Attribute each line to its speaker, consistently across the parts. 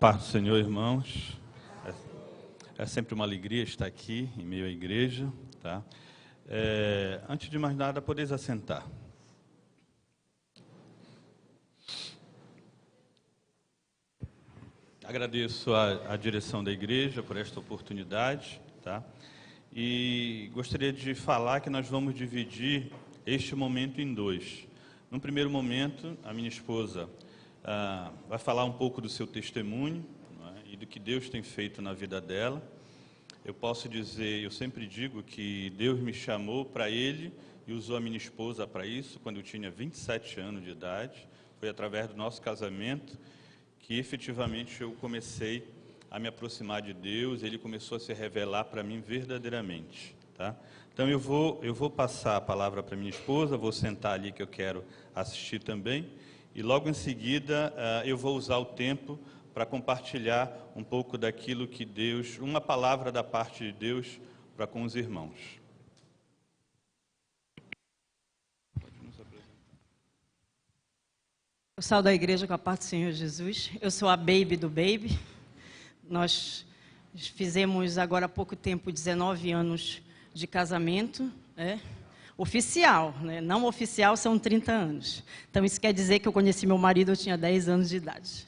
Speaker 1: paz do Senhor, irmãos. É sempre uma alegria estar aqui em meio à igreja, tá? Antes de mais nada, podeis assentar. Agradeço a direção da igreja por esta oportunidade, tá? E gostaria de falar que nós vamos dividir este momento em dois. No primeiro momento, a minha esposa vai falar um pouco do seu testemunho, não é? E do que Deus tem feito na vida dela. Eu posso dizer, eu sempre digo que Deus me chamou para Ele e usou a minha esposa para isso quando eu tinha 27 anos de idade. Foi através do nosso casamento que efetivamente eu comecei a me aproximar de Deus. Ele começou a se revelar para mim verdadeiramente, tá? Então eu vou passar a palavra para minha esposa, vou sentar ali que eu quero assistir também. E logo em seguida, eu vou usar o tempo para compartilhar um pouco daquilo que Deus, uma palavra da parte de Deus para com os irmãos.
Speaker 2: Eu saio da igreja com a paz do Senhor Jesus. Eu sou a Baby do Baby. Nós fizemos agora há pouco tempo 19 anos de casamento, né? Oficial, né? Não oficial são 30 anos. Então, isso quer dizer que eu conheci meu marido, eu tinha 10 anos de idade.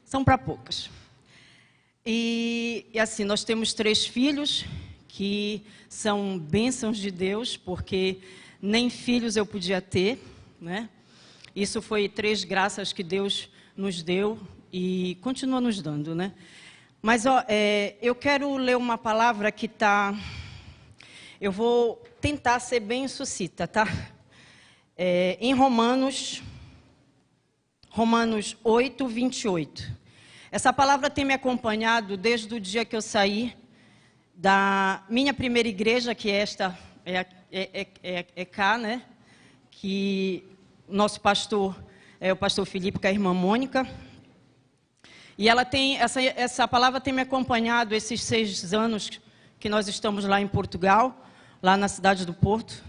Speaker 2: São para poucas. E assim, nós temos 3 filhos que são bênçãos de Deus, porque nem filhos eu podia ter, né? Isso foi 3 graças que Deus nos deu e continua nos dando, né? Mas eu quero ler uma palavra que está... Eu vou tentar ser bem sucinta, tá? Em Romanos 8, 28. Essa palavra tem me acompanhado desde o dia que eu saí da minha primeira igreja, que esta é cá, né? Que o nosso pastor é o pastor Felipe com a irmã Mônica. E ela tem, essa palavra tem me acompanhado esses 6 anos que nós estamos lá em Portugal, lá na cidade do Porto.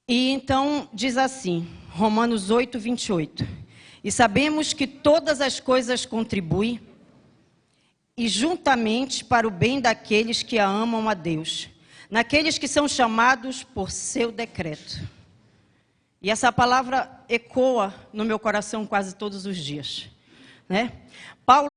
Speaker 2: E então diz assim, Romanos 8, 28. E sabemos que todas as coisas contribuem e juntamente para o bem daqueles que amam a Deus, naqueles que são chamados por seu decreto. E essa palavra ecoa no meu coração quase todos os dias, né? Paulo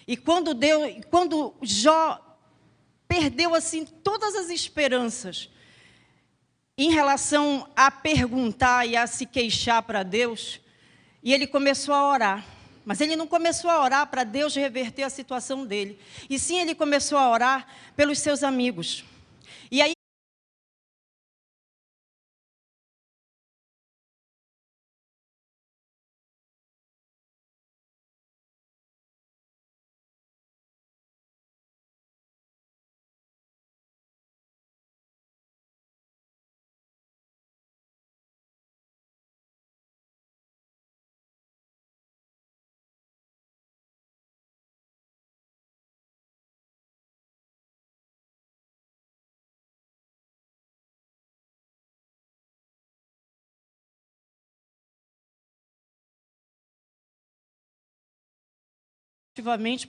Speaker 2: E quando Jó perdeu assim todas as esperanças em relação a perguntar e a se queixar para Deus, e ele começou a orar. Mas ele não começou a orar para Deus reverter a situação dele. E sim, ele começou a orar pelos seus amigos. E aí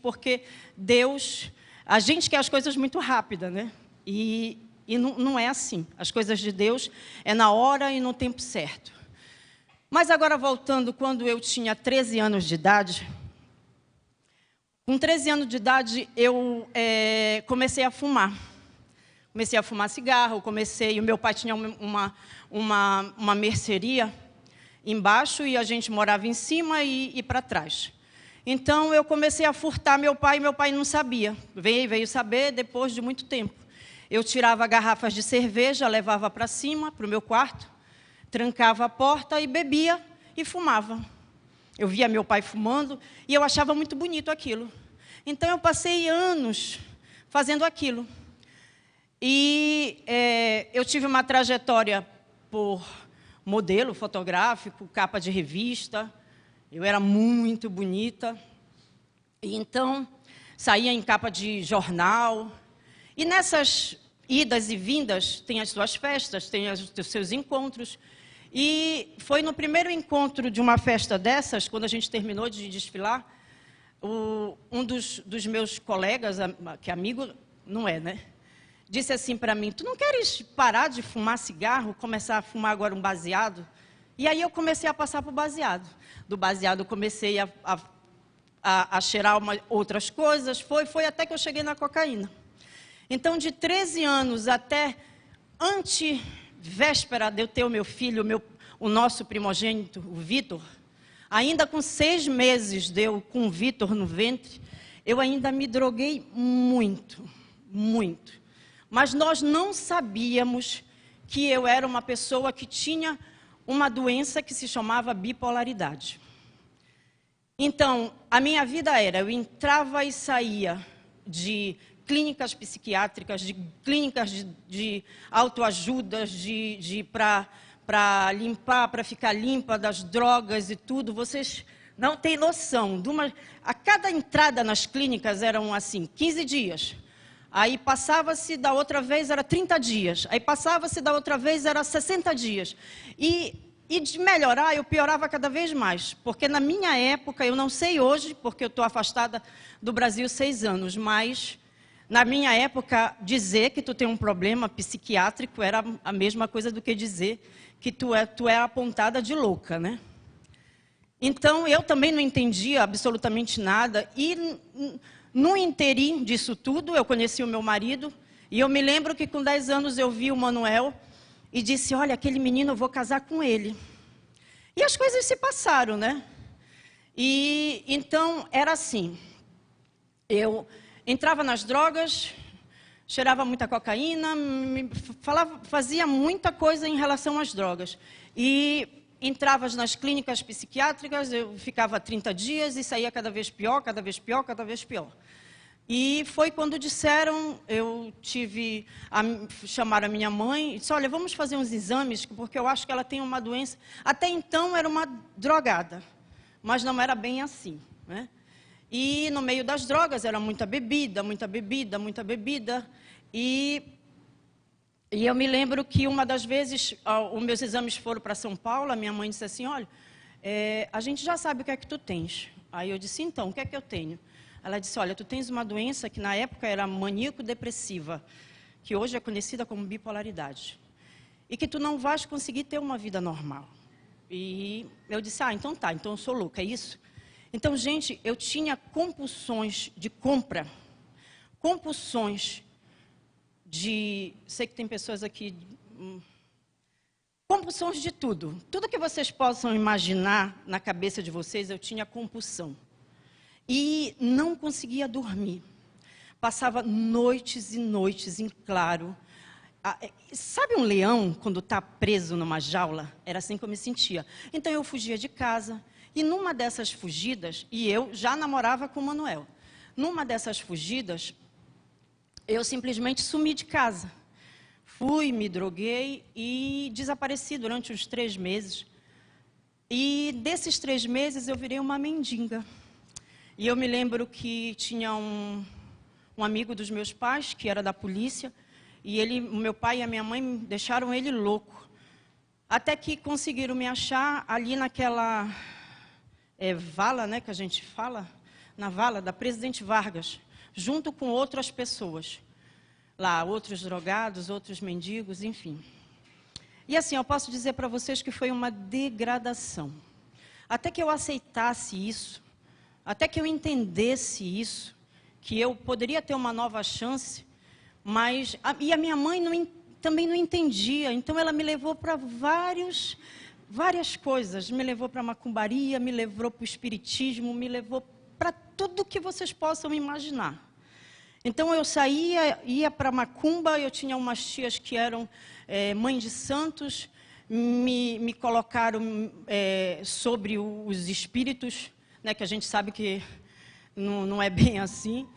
Speaker 2: porque Deus, a gente quer as coisas muito rápidas, né? E não é assim. As coisas de Deus é na hora e no tempo certo. Mas agora voltando, quando eu tinha 13 anos de idade, com 13 anos de idade eu comecei a fumar. Comecei a fumar cigarro, o meu pai tinha uma mercearia, embaixo e a gente morava em cima e para trás. Então, eu comecei a furtar meu pai e meu pai não sabia. Veio saber depois de muito tempo. Eu tirava garrafas de cerveja, levava para cima, para o meu quarto, trancava a porta e bebia e fumava. Eu via meu pai fumando e eu achava muito bonito aquilo. Então, eu passei anos fazendo aquilo. E eu tive uma trajetória por modelo fotográfico, capa de revista. Eu era muito bonita. E então, saía em capa de jornal. E nessas idas e vindas, tem as suas festas, tem os seus encontros. E foi no primeiro encontro de uma festa dessas, quando a gente terminou de desfilar, um dos meus colegas, que amigo não é, né? Disse assim para mim, tu não queres parar de fumar cigarro, começar a fumar agora um baseado? E aí eu comecei a passar para o baseado. Do baseado eu comecei a cheirar outras coisas, foi até que eu cheguei na cocaína. Então, de 13 anos até antevéspera de eu ter o meu filho, o nosso primogênito, o Vitor, ainda com 6 meses de eu com o Vitor no ventre, eu ainda me droguei muito, muito. Mas nós não sabíamos que eu era uma pessoa que tinha uma doença que se chamava bipolaridade. Então, a minha vida era, eu entrava e saía de clínicas psiquiátricas, de clínicas de autoajuda, para limpar, para ficar limpa das drogas e tudo. Vocês não têm noção. A cada entrada nas clínicas eram assim, 15 dias. Aí passava-se da outra vez, era 30 dias. Aí passava-se da outra vez, era 60 dias. E de melhorar, eu piorava cada vez mais. Porque na minha época, eu não sei hoje, porque eu estou afastada do Brasil 6 anos, mas na minha época, dizer que tu tem um problema psiquiátrico era a mesma coisa do que dizer que tu é apontada de louca, né? Então, eu também não entendia absolutamente nada. E no interim disso tudo, eu conheci o meu marido. E eu me lembro que com 10 anos eu vi o Manuel e disse, olha, aquele menino, eu vou casar com ele. E as coisas se passaram, né? E então, era assim. Eu entrava nas drogas, cheirava muita cocaína, fazia muita coisa em relação às drogas. E entrava nas clínicas psiquiátricas, eu ficava 30 dias e saía cada vez pior, cada vez pior, cada vez pior. E foi quando disseram, chamaram a minha mãe e disse, olha, vamos fazer uns exames, porque eu acho que ela tem uma doença. Até então era uma drogada, mas não era bem assim, né? E no meio das drogas era muita bebida, muita bebida, muita bebida. E eu me lembro que uma das vezes, os meus exames foram para São Paulo, a minha mãe disse assim, olha, a gente já sabe o que é que tu tens. Aí eu disse, então, o que é que eu tenho? Ela disse, olha, tu tens uma doença que na época era maníaco-depressiva, que hoje é conhecida como bipolaridade. E que tu não vais conseguir ter uma vida normal. E eu disse, então tá, então eu sou louca, é isso? Então, gente, eu tinha compulsões de compra, compulsões sei que tem pessoas aqui, compulsões de tudo. Tudo que vocês possam imaginar na cabeça de vocês, eu tinha compulsão. E não conseguia dormir. Passava noites e noites em claro. Sabe um leão, quando está preso numa jaula? Era assim que eu me sentia. Então, eu fugia de casa. E numa dessas fugidas, e eu já namorava com o Manuel, numa dessas fugidas, eu simplesmente sumi de casa. Fui, me droguei e desapareci durante uns 3 meses. E desses 3 meses eu virei uma mendiga. E eu me lembro que tinha um amigo dos meus pais, que era da polícia, e o meu pai e a minha mãe deixaram ele louco. Até que conseguiram me achar ali naquela vala, né, que a gente fala, na vala da Presidente Vargas, junto com outras pessoas. Lá, outros drogados, outros mendigos, enfim. E assim, eu posso dizer para vocês que foi uma degradação. Até que eu aceitasse isso, até que eu entendesse isso, que eu poderia ter uma nova chance, e a minha mãe também não entendia, então ela me levou para vários várias coisas. Me levou para a macumbaria, me levou para o espiritismo, me levou para tudo que vocês possam imaginar. Então, eu saía, ia para a macumba, eu tinha umas tias que eram mães de santos, me colocaram sobre os espíritos, né, que a gente sabe que não é bem assim,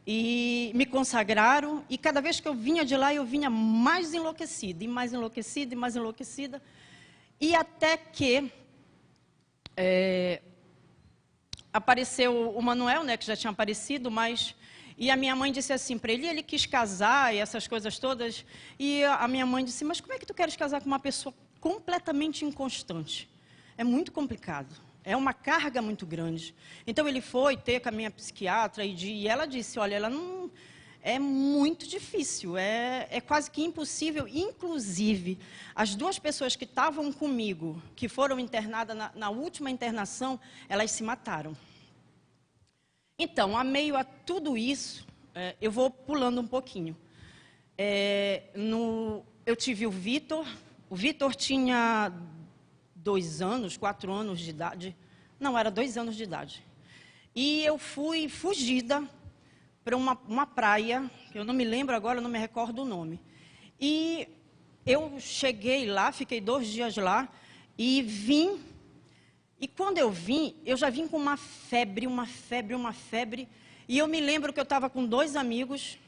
Speaker 2: e me consagraram, e cada vez que eu vinha de lá, eu vinha mais enlouquecida, e mais enlouquecida, e mais enlouquecida, e até que apareceu o Manuel, né, que já tinha aparecido, e a minha mãe disse assim para ele quis casar e essas coisas todas, e a minha mãe disse, mas como é que tu queres casar com uma pessoa completamente inconstante? É muito complicado, é uma carga muito grande. Então ele foi ter com a minha psiquiatra e ela disse, olha, ela não... É muito difícil, é quase que impossível. Inclusive, as duas pessoas que estavam comigo, que foram internadas na última internação, elas se mataram. Então, a meio a tudo isso, eu vou pulando um pouquinho. Eu tive o Vitor tinha 2 anos, 4 anos de idade, não, era 2 anos de idade. E eu fui fugida para uma praia, que eu não me lembro agora, não me recordo o nome. E eu cheguei lá, fiquei 2 dias lá, e vim. E quando eu vim, eu já vim com uma febre, e eu me lembro que eu estava com 2 amigos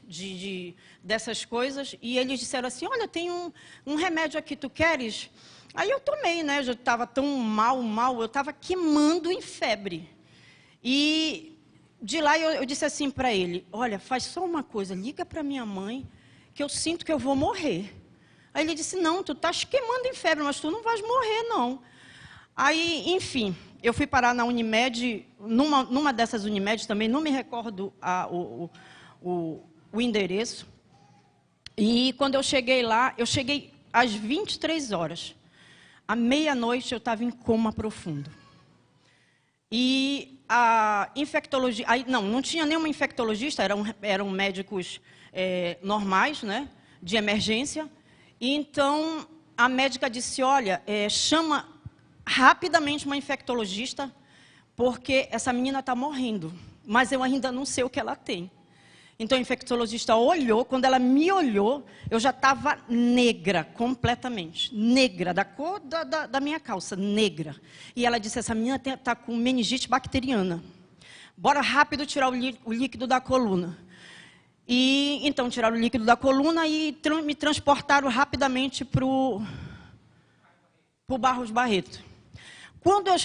Speaker 2: dessas coisas, e eles disseram assim, olha, tem um remédio aqui, tu queres? Aí eu tomei, né, eu já estava tão mal, eu estava queimando em febre. E de lá eu disse assim para ele, olha, faz só uma coisa, liga para minha mãe, que eu sinto que eu vou morrer. Aí ele disse, não, tu estás queimando em febre, mas tu não vais morrer, não. Aí, enfim, eu fui parar na Unimed, numa dessas Unimed também, não me recordo o endereço. E quando eu cheguei lá, eu cheguei às 23 horas. À meia-noite eu estava em coma profundo. E a infectologia... não tinha nenhuma infectologista, eram médicos normais, né, de emergência. E então, a médica disse, olha, chama rapidamente uma infectologista, porque essa menina está morrendo, mas eu ainda não sei o que ela tem. Então, a infectologista olhou, quando ela me olhou, eu já estava negra, completamente. Negra, da cor da minha calça, negra. E ela disse, essa menina está com meningite bacteriana. Bora rápido tirar o líquido da coluna. E, então, tiraram o líquido da coluna e me transportaram rapidamente para o Barros Barreto.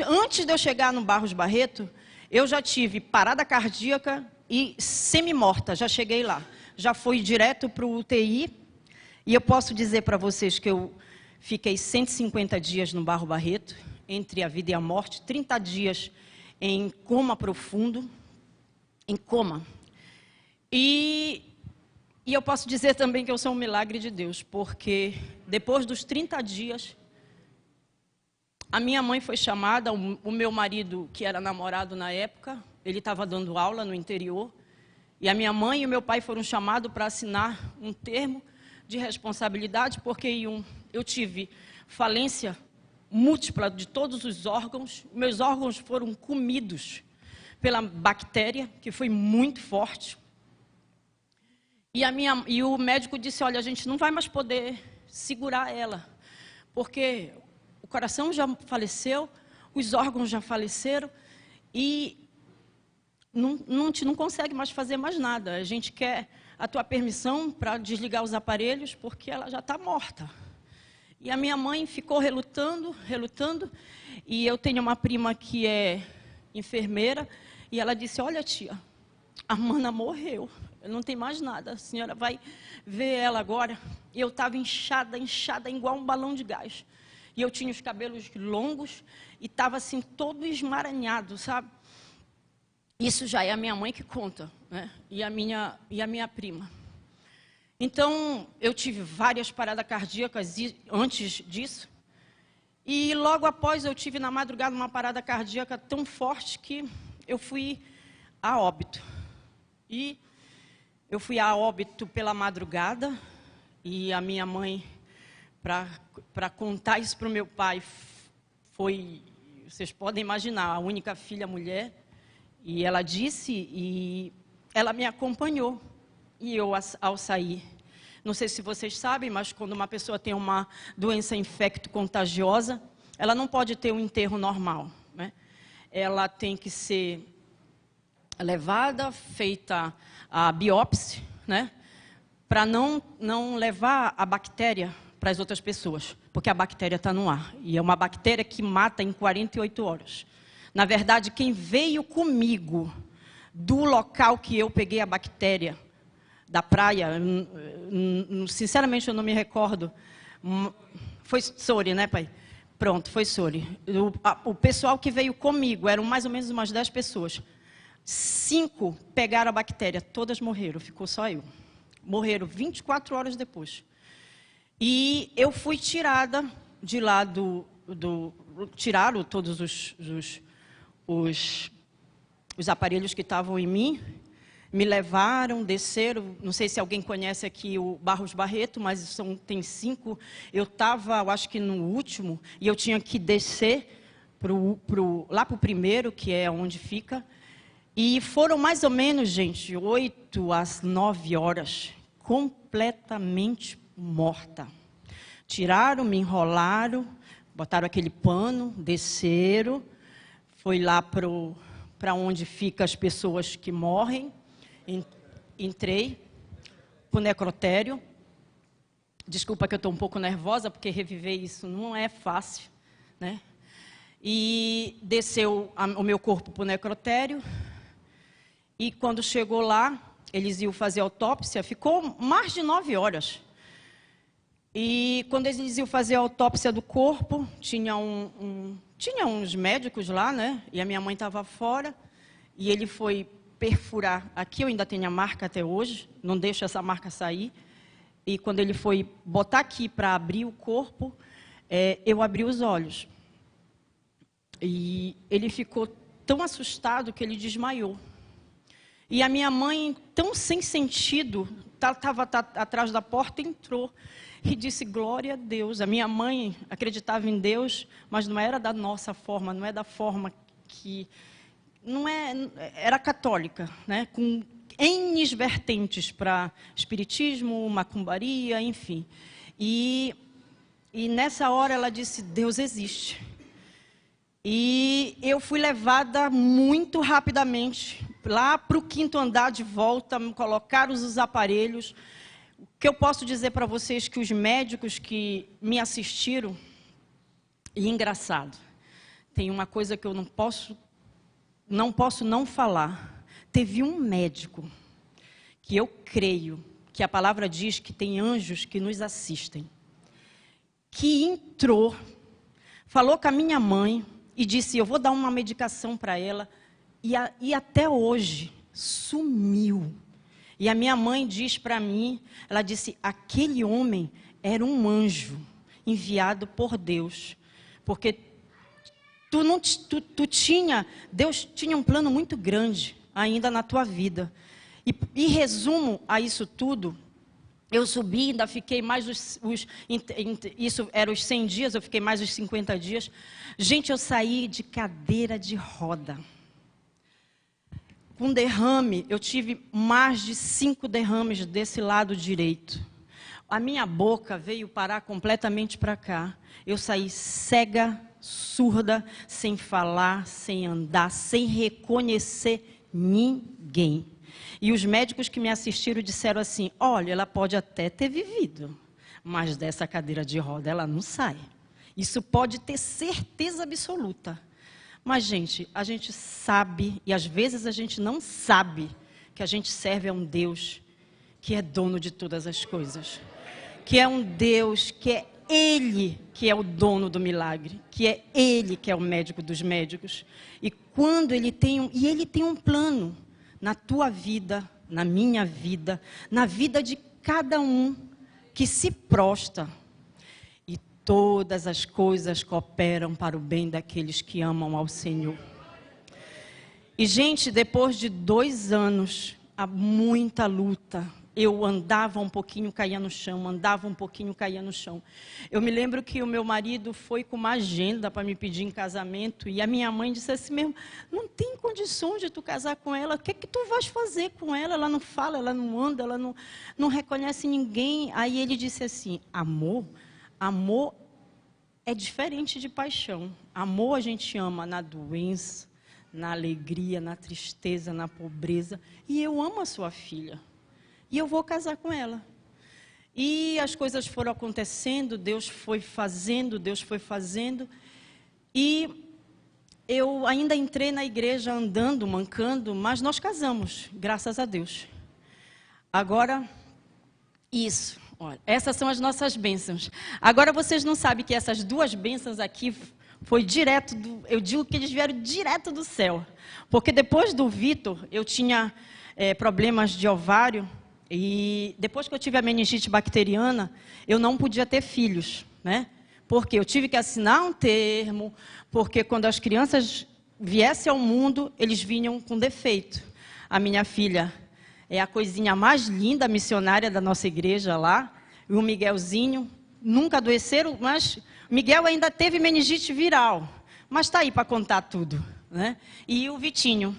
Speaker 2: Antes de eu chegar no Barros Barreto, eu já tive parada cardíaca e semi-morta, já cheguei lá. Já fui direto para o UTI, e eu posso dizer para vocês que eu fiquei 150 dias no Barros Barreto, entre a vida e a morte, 30 dias em coma profundo, em coma. E eu posso dizer também que eu sou um milagre de Deus, porque depois dos 30 dias... A minha mãe foi chamada, o meu marido, que era namorado na época, ele estava dando aula no interior, e a minha mãe e o meu pai foram chamados para assinar um termo de responsabilidade, porque eu tive falência múltipla de todos os órgãos, meus órgãos foram comidos pela bactéria, que foi muito forte. E o médico disse, olha, a gente não vai mais poder segurar ela, porque... o coração já faleceu, os órgãos já faleceram e não consegue mais fazer mais nada. A gente quer a tua permissão para desligar os aparelhos, porque ela já está morta. E a minha mãe ficou relutando, e eu tenho uma prima que é enfermeira, e ela disse, olha tia, a mana morreu, não tem mais nada, a senhora vai ver ela agora. E eu estava inchada, igual um balão de gás. E eu tinha os cabelos longos e estava assim, todo esmaranhado, sabe? Isso já é a minha mãe que conta, né? E a minha prima. Então, eu tive várias paradas cardíacas antes disso. E logo após eu tive na madrugada uma parada cardíaca tão forte que eu fui a óbito. E eu fui a óbito pela madrugada e a minha mãe... Para contar isso para o meu pai, vocês podem imaginar, a única filha mulher, e ela disse, e ela me acompanhou, e eu, ao sair, não sei se vocês sabem, mas quando uma pessoa tem uma doença infecto-contagiosa, ela não pode ter um enterro normal, né? Ela tem que ser levada, feita a biópsia, né? Para não levar a bactéria para as outras pessoas, porque a bactéria está no ar, e é uma bactéria que mata em 48 horas. Na verdade, quem veio comigo do local que eu peguei a bactéria, da praia, sinceramente eu não me recordo, foi Sori, né, pai? Pronto, foi Sori. O pessoal que veio comigo, eram mais ou menos umas 10 pessoas. 5 pegaram a bactéria, todas morreram, ficou só eu. Morreram 24 horas depois. E eu fui tirada de lá tiraram todos os aparelhos que estavam em mim, me levaram, desceram, não sei se alguém conhece aqui o Barros Barreto, mas tem 5, eu estava, eu acho que no último, e eu tinha que descer lá para o primeiro, que é onde fica, e foram mais ou menos, gente, 8 às 9 horas, completamente morta. Tiraram, me enrolaram, botaram aquele pano, desceram, foi lá para onde ficam as pessoas que morrem, entrei para o necrotério. Desculpa que eu estou um pouco nervosa, porque reviver isso não é fácil, né? E desceu o meu corpo para o necrotério, e quando chegou lá, eles iam fazer autópsia, ficou mais de 9 horas. E quando eles iam fazer a autópsia do corpo, tinha uns médicos lá, né? E a minha mãe estava fora, e ele foi perfurar. Aqui eu ainda tenho a marca até hoje, não deixo essa marca sair. E quando ele foi botar aqui para abrir o corpo, eu abri os olhos. E ele ficou tão assustado que ele desmaiou. E a minha mãe, tão sem sentido, estava atrás da porta, entrou e disse, glória a Deus. A minha mãe acreditava em Deus, mas não era da nossa forma, não é da forma que... era católica, né? Com N vertentes para espiritismo, macumbaria, enfim. E nessa hora ela disse, Deus existe. E eu fui levada muito rapidamente lá para o 5º andar de volta, me colocaram os aparelhos. O que eu posso dizer para vocês que os médicos que me assistiram, e engraçado, tem uma coisa que eu não posso não falar. Teve um médico que eu creio que a palavra diz que tem anjos que nos assistem, que entrou, falou com a minha mãe e disse, eu vou dar uma medicação para ela, e até hoje sumiu. E a minha mãe diz para mim, ela disse, aquele homem era um anjo enviado por Deus, porque Deus tinha um plano muito grande ainda na tua vida. E resumo a isso tudo, eu subi, ainda fiquei mais isso era os 100 dias, eu fiquei mais os 50 dias. Gente, eu saí de cadeira de roda. Com derrame, eu tive mais de 5 derrames desse lado direito. A minha boca veio parar completamente para cá. Eu saí cega, surda, sem falar, sem andar, sem reconhecer ninguém. E os médicos que me assistiram disseram assim, olha, ela pode até ter vivido, mas dessa cadeira de roda ela não sai. Isso pode ter certeza absoluta. Mas, gente, a gente sabe, e às vezes a gente não sabe, que a gente serve a um Deus que é dono de todas as coisas. Que é um Deus que é Ele que é o dono do milagre, que é Ele que é o médico dos médicos. E quando Ele tem um plano na tua vida, na minha vida, na vida de cada um que se prostra. E todas as coisas cooperam para o bem daqueles que amam ao Senhor. E, gente, depois de 2 anos, há muita luta, eu andava um pouquinho, caía no chão, andava um pouquinho, caía no chão. Eu me lembro que o meu marido foi com uma agenda para me pedir em casamento, e a minha mãe disse assim mesmo, não tem condições de tu casar com ela, o que é que tu vais fazer com ela? Ela não fala, ela não anda, ela não reconhece ninguém. Aí ele disse assim, amor é diferente de paixão. Amor a gente ama na doença, na alegria, na tristeza, na pobreza, e eu amo a sua filha. E eu vou casar com ela. E as coisas foram acontecendo, Deus foi fazendo. E eu ainda entrei na igreja andando, mancando, mas nós casamos, graças a Deus. Agora, isso, olha, essas são as nossas bênçãos. Agora vocês não sabem que essas duas bênçãos aqui foi direto eu digo que eles vieram direto do céu. Porque depois do Vitor, eu tinha problemas de ovário. E depois que eu tive a meningite bacteriana, eu não podia ter filhos, né? Porque eu tive que assinar um termo, porque quando as crianças viessem ao mundo, eles vinham com defeito. A minha filha é a coisinha mais linda, missionária da nossa igreja lá, e o Miguelzinho, nunca adoeceram, mas o Miguel ainda teve meningite viral, mas está aí para contar tudo, né? E o Vitinho.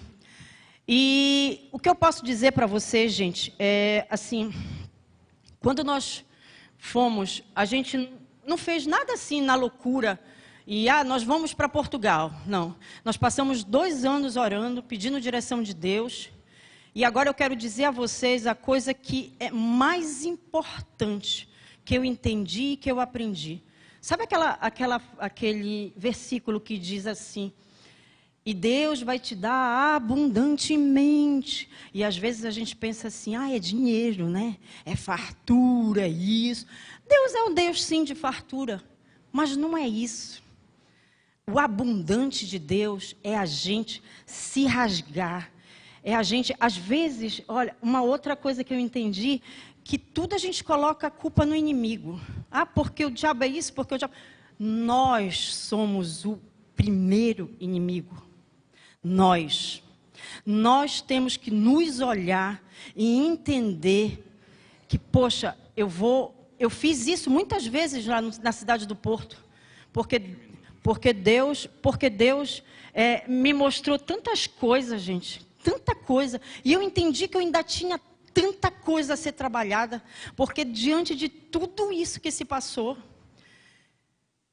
Speaker 2: E o que eu posso dizer para vocês, gente, é assim, quando nós fomos, a gente não fez nada assim na loucura, e nós vamos para Portugal, não. Nós passamos 2 anos orando, pedindo direção de Deus, e agora eu quero dizer a vocês a coisa que é mais importante, que eu entendi e que eu aprendi. Sabe aquele versículo que diz assim, e Deus vai te dar abundantemente. E às vezes a gente pensa assim, é dinheiro, né? É fartura, é isso. Deus é um Deus sim de fartura, mas não é isso. O abundante de Deus é a gente se rasgar. É a gente, às vezes, olha, uma outra coisa que eu entendi, que tudo a gente coloca a culpa no inimigo. Porque o diabo é isso, porque o diabo... Nós somos o primeiro inimigo. Nós temos que nos olhar e entender que, poxa, eu fiz isso muitas vezes lá na cidade do Porto, porque Deus me mostrou tantas coisas, gente, tanta coisa, e eu entendi que eu ainda tinha tanta coisa a ser trabalhada, porque diante de tudo isso que se passou,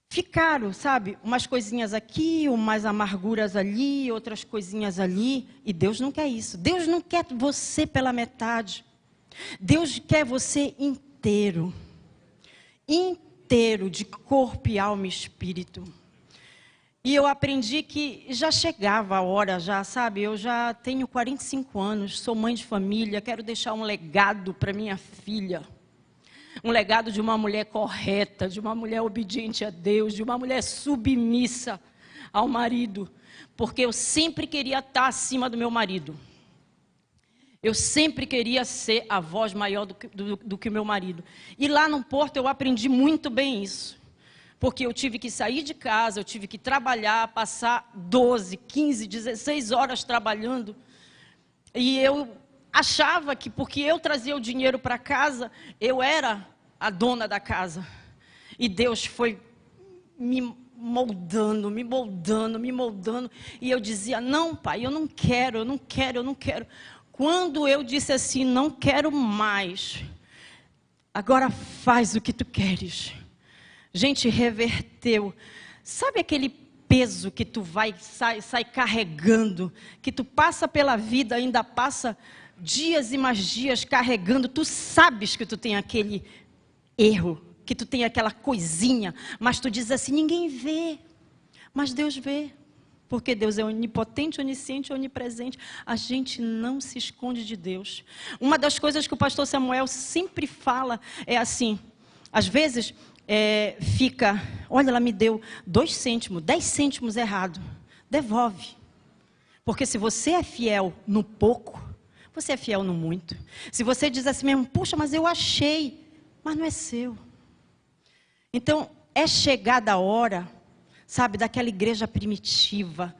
Speaker 2: ficaram, sabe, umas coisinhas aqui, umas amarguras ali, outras coisinhas ali. E Deus não quer isso. Deus não quer você pela metade. Deus quer você inteiro. Inteiro, de corpo e alma e espírito. E eu aprendi que já chegava a hora, sabe? Eu já tenho 45 anos, sou mãe de família, quero deixar um legado para minha filha. Um legado de uma mulher correta, de uma mulher obediente a Deus, de uma mulher submissa ao marido. Porque eu sempre queria estar acima do meu marido. Eu sempre queria ser a voz maior do que o meu marido. E lá no Porto eu aprendi muito bem isso. Porque eu tive que sair de casa, eu tive que trabalhar, passar 12, 15, 16 horas trabalhando. E eu achava que porque eu trazia o dinheiro para casa, eu era a dona da casa. E Deus foi me moldando. E eu dizia, não, pai, eu não quero. Quando eu disse assim, não quero mais, agora faz o que tu queres. Gente, reverteu. Sabe aquele peso que tu sai carregando, que tu passa pela vida, ainda passa dias e mais dias carregando, tu sabes que tu tem aquele erro, que tu tem aquela coisinha, mas tu diz assim, ninguém vê, mas Deus vê, porque Deus é onipotente, onisciente, onipresente, a gente não se esconde de Deus. Uma das coisas que o pastor Samuel sempre fala é assim, às vezes olha, ela me deu 2 cêntimos, 10 cêntimos errado, devolve, porque se você é fiel no pouco, você é fiel no muito. Se você diz assim mesmo, puxa, mas eu achei, mas não é seu. Então, é chegada a hora, sabe, daquela igreja primitiva,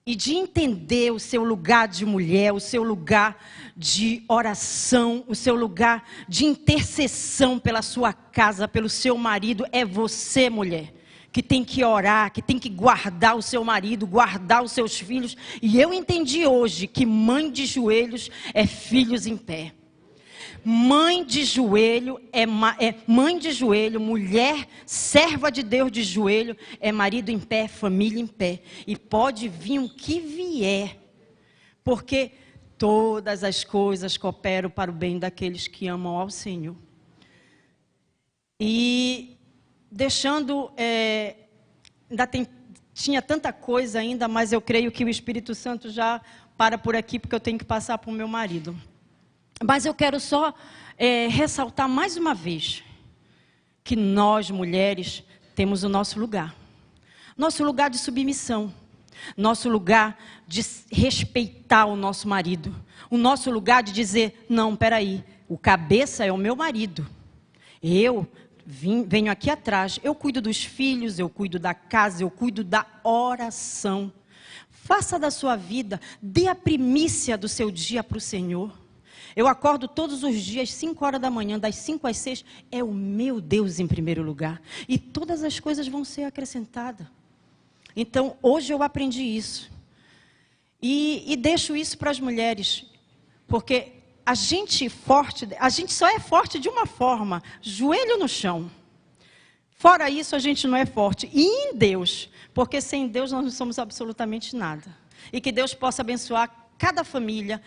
Speaker 2: e de entender o seu lugar de mulher, o seu lugar de oração, o seu lugar de intercessão pela sua casa, pelo seu marido. É você, mulher, que tem que orar, que tem que guardar o seu marido, guardar os seus filhos. E eu entendi hoje que mãe de joelhos é filhos em pé. Mãe de joelho mãe de joelho, mulher, serva de Deus de joelho, é marido em pé, família em pé. E pode vir o que vier, porque todas as coisas cooperam para o bem daqueles que amam ao Senhor. E deixando, tinha tanta coisa ainda, mas eu creio que o Espírito Santo já para por aqui, porque eu tenho que passar para o meu marido. Mas eu quero só ressaltar mais uma vez que nós, mulheres, temos o nosso lugar. Nosso lugar de submissão. Nosso lugar de respeitar o nosso marido. O nosso lugar de dizer, não, peraí, o cabeça é o meu marido. Eu venho aqui atrás, eu cuido dos filhos, eu cuido da casa, eu cuido da oração. Faça da sua vida, dê a primícia do seu dia para o Senhor. Eu acordo todos os dias, 5 horas da manhã, das 5 às 6, é o meu Deus em primeiro lugar. E todas as coisas vão ser acrescentadas. Então, hoje eu aprendi isso. E deixo isso para as mulheres. Porque a gente só é forte de uma forma, joelho no chão. Fora isso, a gente não é forte. E em Deus, porque sem Deus nós não somos absolutamente nada. E que Deus possa abençoar cada família,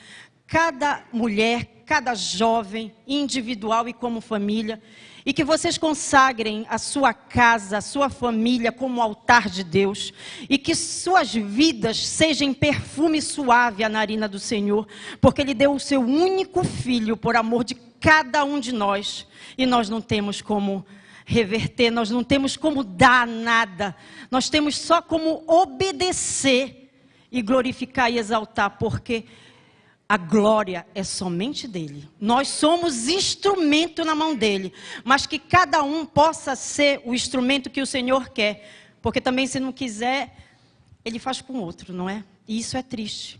Speaker 2: cada mulher, cada jovem, individual e como família. E que vocês consagrem a sua casa, a sua família como altar de Deus. E que suas vidas sejam perfume suave à narina do Senhor. Porque Ele deu o seu único filho por amor de cada um de nós. E nós não temos como reverter, nós não temos como dar nada. Nós temos só como obedecer e glorificar e exaltar. Porque a glória é somente dele. Nós somos instrumento na mão dele. Mas que cada um possa ser o instrumento que o Senhor quer. Porque também se não quiser, ele faz com outro, não é? E isso é triste.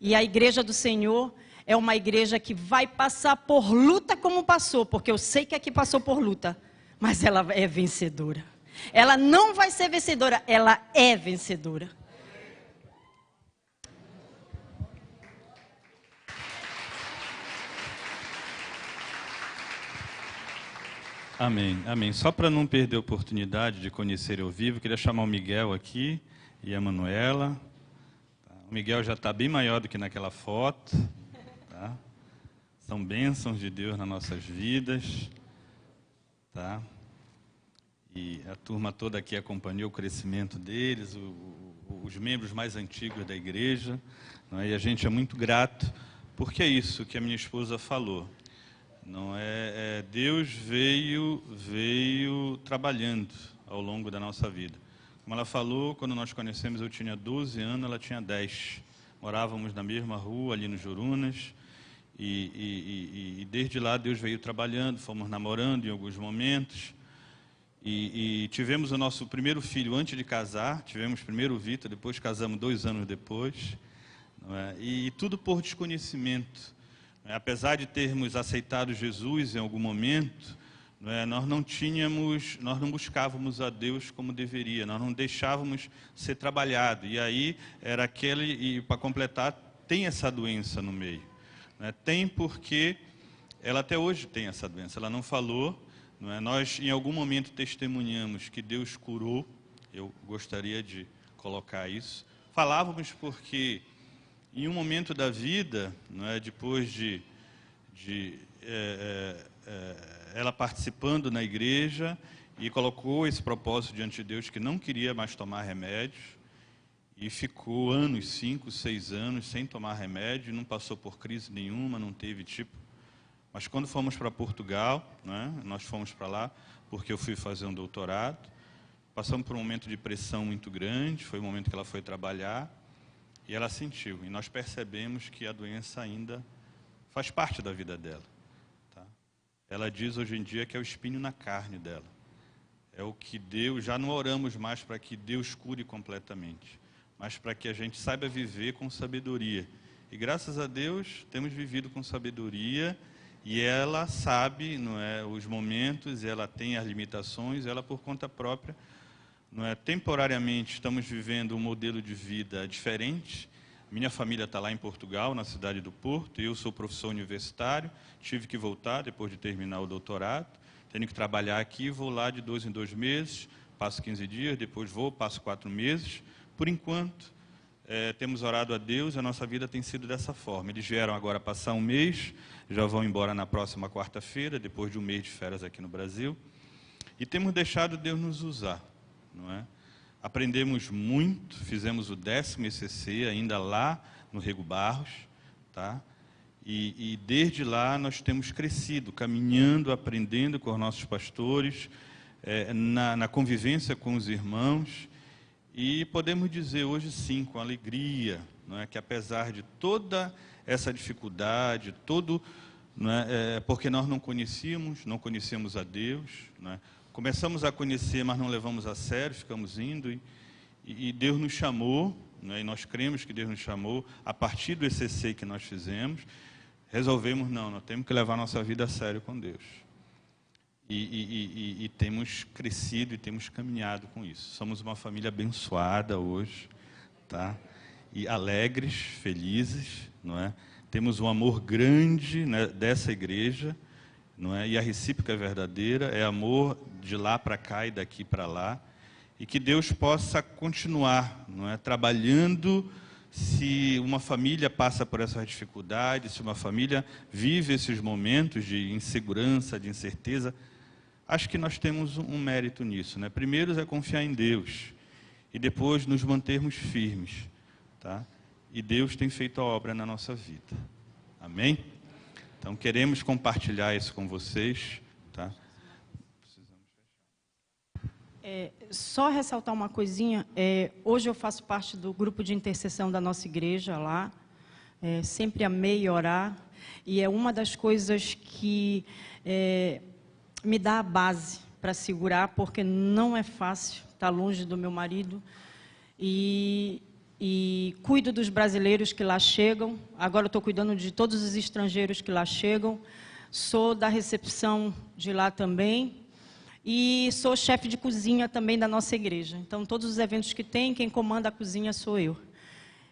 Speaker 2: E a igreja do Senhor é uma igreja que vai passar por luta como passou. Porque eu sei que aqui passou por luta. Mas ela é vencedora. Ela não vai ser vencedora, ela é vencedora.
Speaker 1: Amém, amém. Só para não perder a oportunidade de conhecer ao vivo, queria chamar o Miguel aqui e a Manuela. O Miguel já está bem maior do que naquela foto. Tá? São bênçãos de Deus nas nossas vidas. Tá? E a turma toda aqui acompanhou o crescimento deles, os membros mais antigos da igreja. Não é? E a gente é muito grato, porque é isso que a minha esposa falou. Não Deus veio trabalhando ao longo da nossa vida. Como ela falou, quando nós conhecemos eu tinha 12 anos, ela tinha 10. Morávamos na mesma rua, ali no Jurunas, e desde lá Deus veio trabalhando, fomos namorando em alguns momentos, e tivemos o nosso primeiro filho antes de casar, tivemos primeiro o Vitor, depois casamos 2 anos depois, não é? E tudo por desconhecimento. Apesar de termos aceitado Jesus em algum momento, nós não buscávamos a Deus como deveria, nós não deixávamos ser trabalhado. E aí era e para completar, tem essa doença no meio. Tem porque ela até hoje tem essa doença, ela não falou. Nós em algum momento testemunhamos que Deus curou, eu gostaria de colocar isso. Falávamos porque em um momento da vida, depois de ela participando na igreja, e colocou esse propósito diante de Deus, que não queria mais tomar remédio, e ficou anos, 5, 6 anos, sem tomar remédio, não passou por crise nenhuma, não teve Mas quando fomos para Portugal, nós fomos para lá, porque eu fui fazer um doutorado, passamos por um momento de pressão muito grande, foi o momento que ela foi trabalhar, e ela sentiu, e nós percebemos que a doença ainda faz parte da vida dela. Tá? Ela diz hoje em dia que é o espinho na carne dela. É o que Deus, já não oramos mais para que Deus cure completamente. mas para que a gente saiba viver com sabedoria. E graças a Deus temos vivido com sabedoria, e ela sabe, não é, os momentos, ela tem as limitações, ela por conta própria, não é, temporariamente estamos vivendo um modelo de vida diferente. Minha família está lá em Portugal, na cidade do Porto, eu sou professor universitário, tive que voltar depois de terminar o doutorado, tenho que trabalhar aqui, vou lá de 2 em 2 meses, passo 15 dias, depois vou, passo 4 meses. Por enquanto, temos orado a Deus, a nossa vida tem sido dessa forma. Eles vieram agora passar um mês, já vão embora na próxima quarta-feira, depois de um mês de férias aqui no Brasil. E temos deixado Deus nos usar, não é? Aprendemos muito, fizemos o 10º ECC, ainda lá no Rego Barros, tá? E desde lá nós temos crescido, caminhando, aprendendo com os nossos pastores, na convivência com os irmãos, e podemos dizer hoje sim, com alegria, não é, que apesar de toda essa dificuldade, não é, porque nós não conhecíamos a Deus, não é, começamos a conhecer, mas não levamos a sério, ficamos indo, e Deus nos chamou, né, e nós cremos que Deus nos chamou, a partir do ECC que nós fizemos, resolvemos, nós temos que levar a nossa vida a sério com Deus. E temos crescido e temos caminhado com isso. Somos uma família abençoada hoje, tá? E alegres, felizes, não é? Temos um amor grande, né, dessa igreja, não é? E a recíproca é verdadeira, é amor de lá para cá e daqui para lá, e que Deus possa continuar, não é, trabalhando. Se uma família passa por essas dificuldades, se uma família vive esses momentos de insegurança, de incerteza, acho que nós temos um mérito nisso, né? Primeiro é confiar em Deus, e depois nos mantermos firmes, tá? E Deus tem feito a obra na nossa vida. Amém? Então, queremos compartilhar isso com vocês, tá?
Speaker 2: Só ressaltar uma coisinha, hoje eu faço parte do grupo de intercessão da nossa igreja lá, sempre amei orar, e é uma das coisas que me dá a base para segurar, porque não é fácil estar longe do meu marido, e cuido dos brasileiros que lá chegam, agora eu estou cuidando de todos os estrangeiros que lá chegam, sou da recepção de lá também, e sou chefe de cozinha também da nossa igreja. Então, todos os eventos que tem, quem comanda a cozinha sou eu.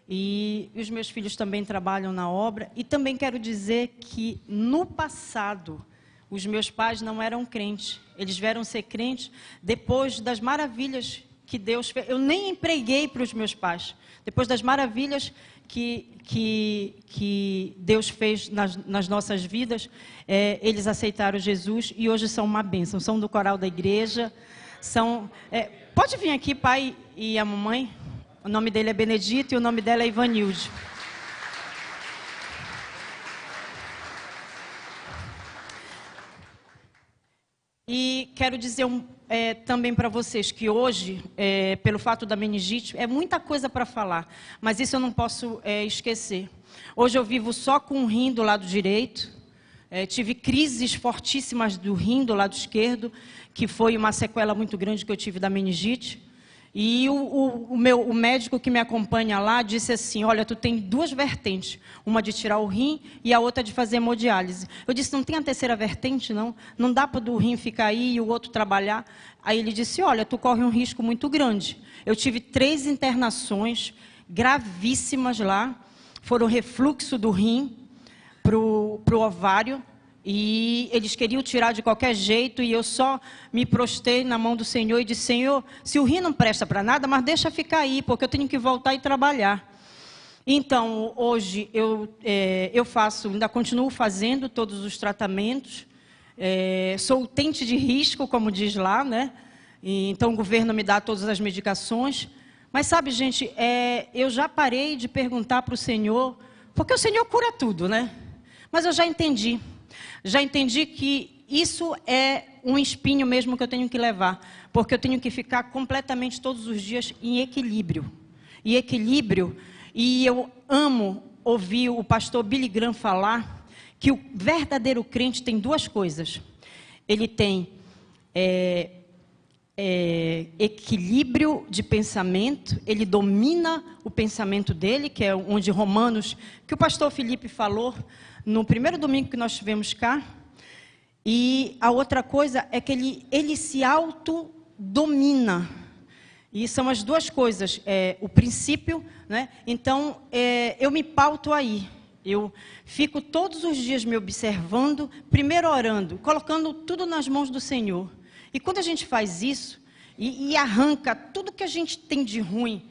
Speaker 2: E os meus filhos também trabalham na obra. E também quero dizer que, no passado, os meus pais não eram crentes. Eles vieram ser crentes depois das maravilhas que Deus fez. Eu nem empreguei para os meus pais. Depois das maravilhas que Deus fez nas nossas vidas, eles aceitaram Jesus e hoje são uma bênção. São do coral da igreja. Pode vir aqui, pai e a mamãe. O nome dele é Benedito e o nome dela é Ivanilde. E quero dizer também para vocês que hoje, pelo fato da meningite, é muita coisa para falar, mas isso eu não posso esquecer. Hoje eu vivo só com o rim do lado direito, tive crises fortíssimas do rim do lado esquerdo, que foi uma sequela muito grande que eu tive da meningite. E o médico que me acompanha lá disse assim, olha, tu tem 2 vertentes, uma de tirar o rim e a outra de fazer hemodiálise. Eu disse, não tem a terceira vertente, não? Não dá para o rim ficar aí e o outro trabalhar? Aí ele disse, olha, tu corre um risco muito grande. Eu tive 3 internações gravíssimas lá, foram refluxo do rim para o ovário, e eles queriam tirar de qualquer jeito, e eu só me prostrei na mão do Senhor e disse, Senhor, se o rim não presta para nada, mas deixa ficar aí, porque eu tenho que voltar e trabalhar. Então, hoje, eu faço, ainda continuo fazendo todos os tratamentos, sou utente de risco, como diz lá, né? Então, o governo me dá todas as medicações. Mas, sabe, gente, eu já parei de perguntar para o Senhor, porque o Senhor cura tudo, né? Mas eu já entendi. Já entendi que isso é um espinho mesmo que eu tenho que levar, porque eu tenho que ficar completamente todos os dias em equilíbrio. E eu amo ouvir o pastor Billy Graham falar que o verdadeiro crente tem 2 coisas. Ele tem equilíbrio de pensamento, ele domina o pensamento dele, que é onde Romanos, que o pastor Felipe falou no primeiro domingo que nós tivemos cá. E a outra coisa é que ele se autodomina. E são as duas coisas, o princípio, né? Então, eu me pauto aí. Eu fico todos os dias me observando, primeiro orando, colocando tudo nas mãos do Senhor. E quando a gente faz isso, e arranca tudo que a gente tem de ruim,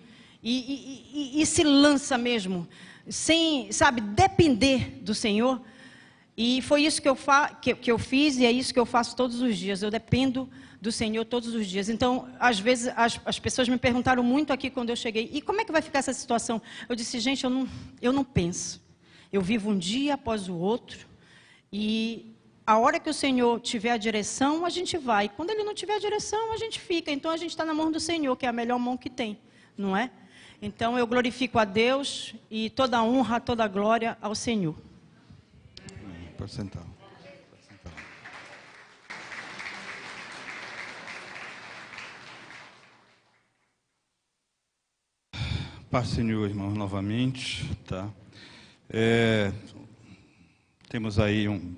Speaker 2: e se lança mesmo, sem, sabe, depender do Senhor, e foi isso que eu fiz, e é isso que eu faço todos os dias, eu dependo do Senhor todos os dias. Então, às vezes, as pessoas me perguntaram muito aqui quando eu cheguei, e como é que vai ficar essa situação? Eu disse, gente, eu não penso, eu vivo um dia após o outro, e a hora que o Senhor tiver a direção, a gente vai. Quando Ele não tiver a direção, a gente fica. Então, a gente está na mão do Senhor, que é a melhor mão que tem, não é? Então, eu glorifico a Deus e toda a honra, toda a glória ao Senhor.
Speaker 1: Pode sentar. Paz, Senhor, irmãos, novamente, tá? Temos aí um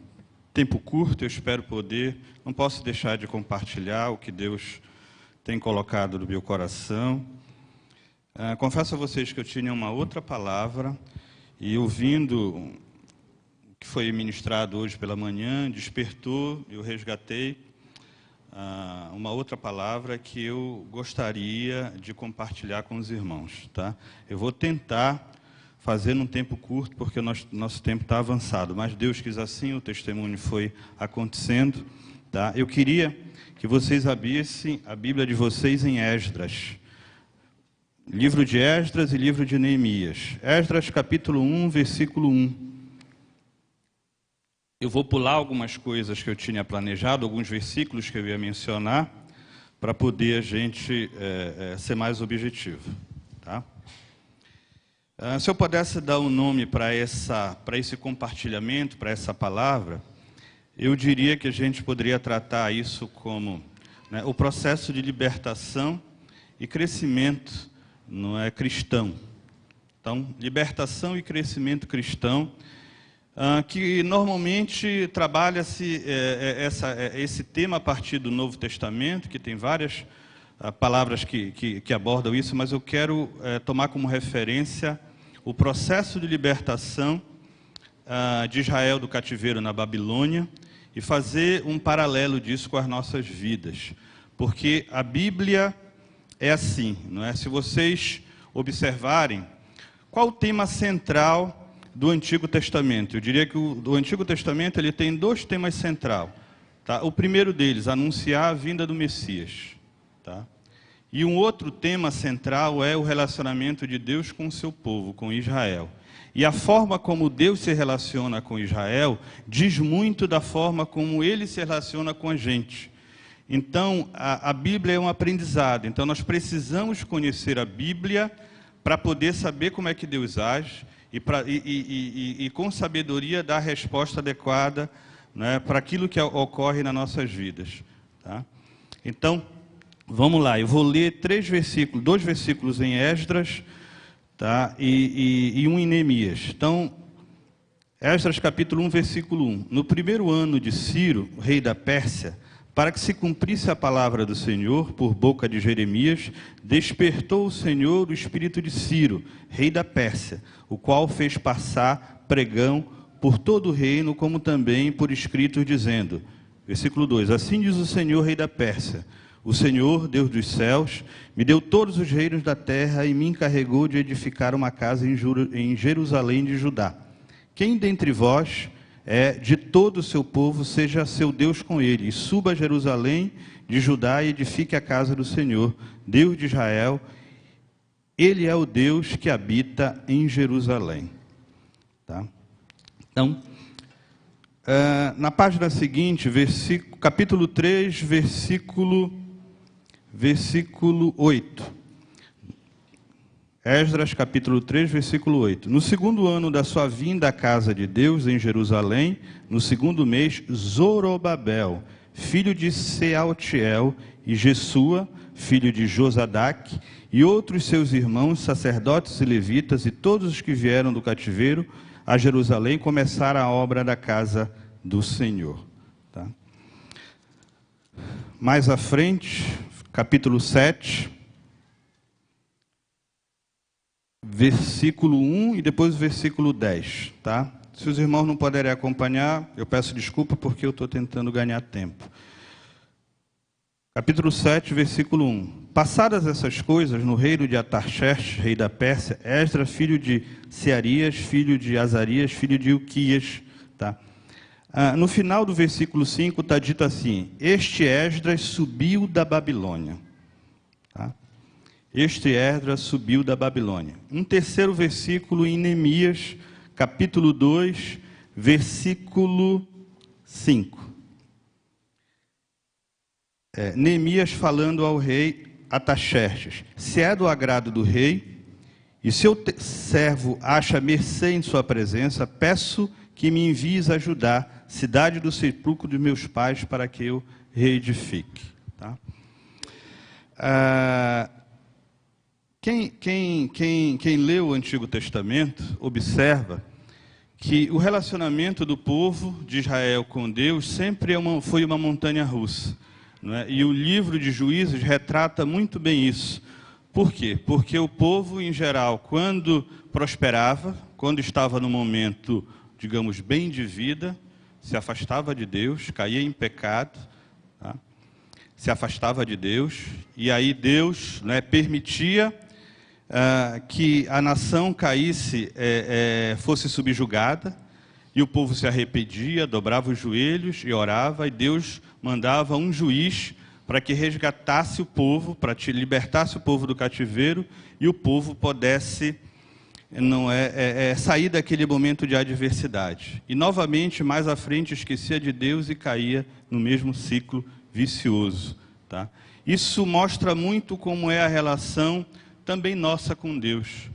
Speaker 1: tempo curto, eu espero poder, não posso deixar de compartilhar o que Deus tem colocado no meu coração. Confesso a vocês que eu tinha uma outra palavra, e ouvindo o que foi ministrado hoje pela manhã, despertou, eu resgatei uma outra palavra que eu gostaria de compartilhar com os irmãos, tá? Eu vou tentar fazer num tempo curto, porque o nosso tempo está avançado, mas Deus quis assim, o testemunho foi acontecendo, tá? Eu queria que vocês abrissem a Bíblia de vocês em Esdras, livro de Esdras e livro de Neemias. Esdras, capítulo 1, versículo 1. Eu vou pular algumas coisas que eu tinha planejado, alguns versículos que eu ia mencionar, para poder a gente ser mais objetivo, tá? Se eu pudesse dar um nome para esse compartilhamento, para essa palavra, eu diria que a gente poderia tratar isso como, né, o processo de libertação e crescimento, não é, cristão. Então, libertação e crescimento cristão, que normalmente trabalha-se esse tema a partir do Novo Testamento, que tem várias palavras que abordam isso, mas eu quero tomar como referência o processo de libertação de Israel do cativeiro na Babilônia e fazer um paralelo disso com as nossas vidas. Porque a Bíblia é assim, não é? Se vocês observarem, qual o tema central do Antigo Testamento? Eu diria que o Antigo Testamento ele tem dois temas centrais. Tá? O primeiro deles, anunciar a vinda do Messias. Tá? E um outro tema central é o relacionamento de Deus com o seu povo, com Israel. E a forma como Deus se relaciona com Israel diz muito da forma como Ele se relaciona com a gente. Então, a Bíblia é um aprendizado. Então, nós precisamos conhecer a Bíblia para poder saber como é que Deus age e com sabedoria dar a resposta adequada, né, para aquilo que ocorre nas nossas vidas. Tá? Então, vamos lá. Eu vou ler dois versículos em Esdras, tá? E um em Neemias. Então, Esdras capítulo 1, versículo 1. No primeiro ano de Ciro, rei da Pérsia, para que se cumprisse a palavra do Senhor, por boca de Jeremias, despertou o Senhor o espírito de Ciro, rei da Pérsia, o qual fez passar pregão por todo o reino, como também por escritos, dizendo, versículo 2, assim diz o Senhor, rei da Pérsia, o Senhor, Deus dos céus, me deu todos os reinos da terra e me encarregou de edificar uma casa em Jerusalém de Judá. Quem dentre vós de todo o seu povo, seja seu Deus com ele, e suba a Jerusalém de Judá e edifique a casa do Senhor, Deus de Israel. Ele é o Deus que habita em Jerusalém. Tá? Então, na página seguinte, capítulo 3, versículo 8. Esdras, capítulo 3, versículo 8. No segundo ano da sua vinda à casa de Deus, em Jerusalém, no segundo mês, Zorobabel, filho de Sealtiel, e Jesua, filho de Josadaque, e outros seus irmãos, sacerdotes e levitas, e todos os que vieram do cativeiro a Jerusalém, começaram a obra da casa do Senhor. Tá? Mais à frente, capítulo 7, versículo 1 e depois o versículo 10. Tá? Se os irmãos não puderem acompanhar, eu peço desculpa porque eu estou tentando ganhar tempo. Capítulo 7, versículo 1. Passadas essas coisas, no reino de Atarxerxes, rei da Pérsia, Esdras, filho de Searias, filho de Azarias, filho de Ilquias. Tá? No final do versículo 5 está dito assim: este Esdras subiu da Babilônia. Tá? Este Esdras subiu da Babilônia. Um terceiro versículo em Neemias, capítulo 2, versículo 5. Neemias falando ao rei Artaxerxes: se é do agrado do rei, e seu servo acha mercê em sua presença, peço que me envies a Judá, cidade do sepulcro de meus pais, para que eu reedifique. Tá? Quem lê o Antigo Testamento observa que o relacionamento do povo de Israel com Deus sempre foi uma montanha russa. Não é? E o livro de Juízes retrata muito bem isso. Por quê? Porque o povo, em geral, quando prosperava, quando estava no momento, digamos, bem de vida, se afastava de Deus, caía em pecado, tá? Se afastava de Deus, e aí Deus, né, permitia que a nação caísse, fosse subjugada, e o povo se arrependia, dobrava os joelhos e orava, e Deus mandava um juiz para que resgatasse o povo, para te libertasse o povo do cativeiro, e o povo pudesse sair daquele momento de adversidade. E novamente, mais à frente, esquecia de Deus e caía no mesmo ciclo vicioso. Tá? Isso mostra muito como é a relação também nossa com Deus.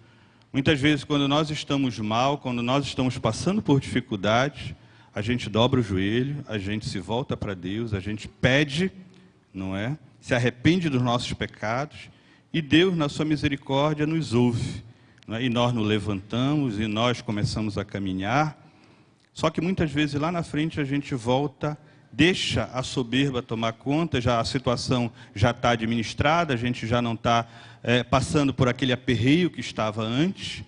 Speaker 1: Muitas vezes, quando nós estamos mal, quando nós estamos passando por dificuldades, a gente dobra o joelho, a gente se volta para Deus, a gente pede, não é? Se arrepende dos nossos pecados, e Deus, na sua misericórdia, nos ouve. Não é? E nós nos levantamos, e nós começamos a caminhar. Só que muitas vezes, lá na frente, a gente volta, deixa a soberba tomar conta, a situação já está administrada, a gente já não está passando por aquele aperreio que estava antes,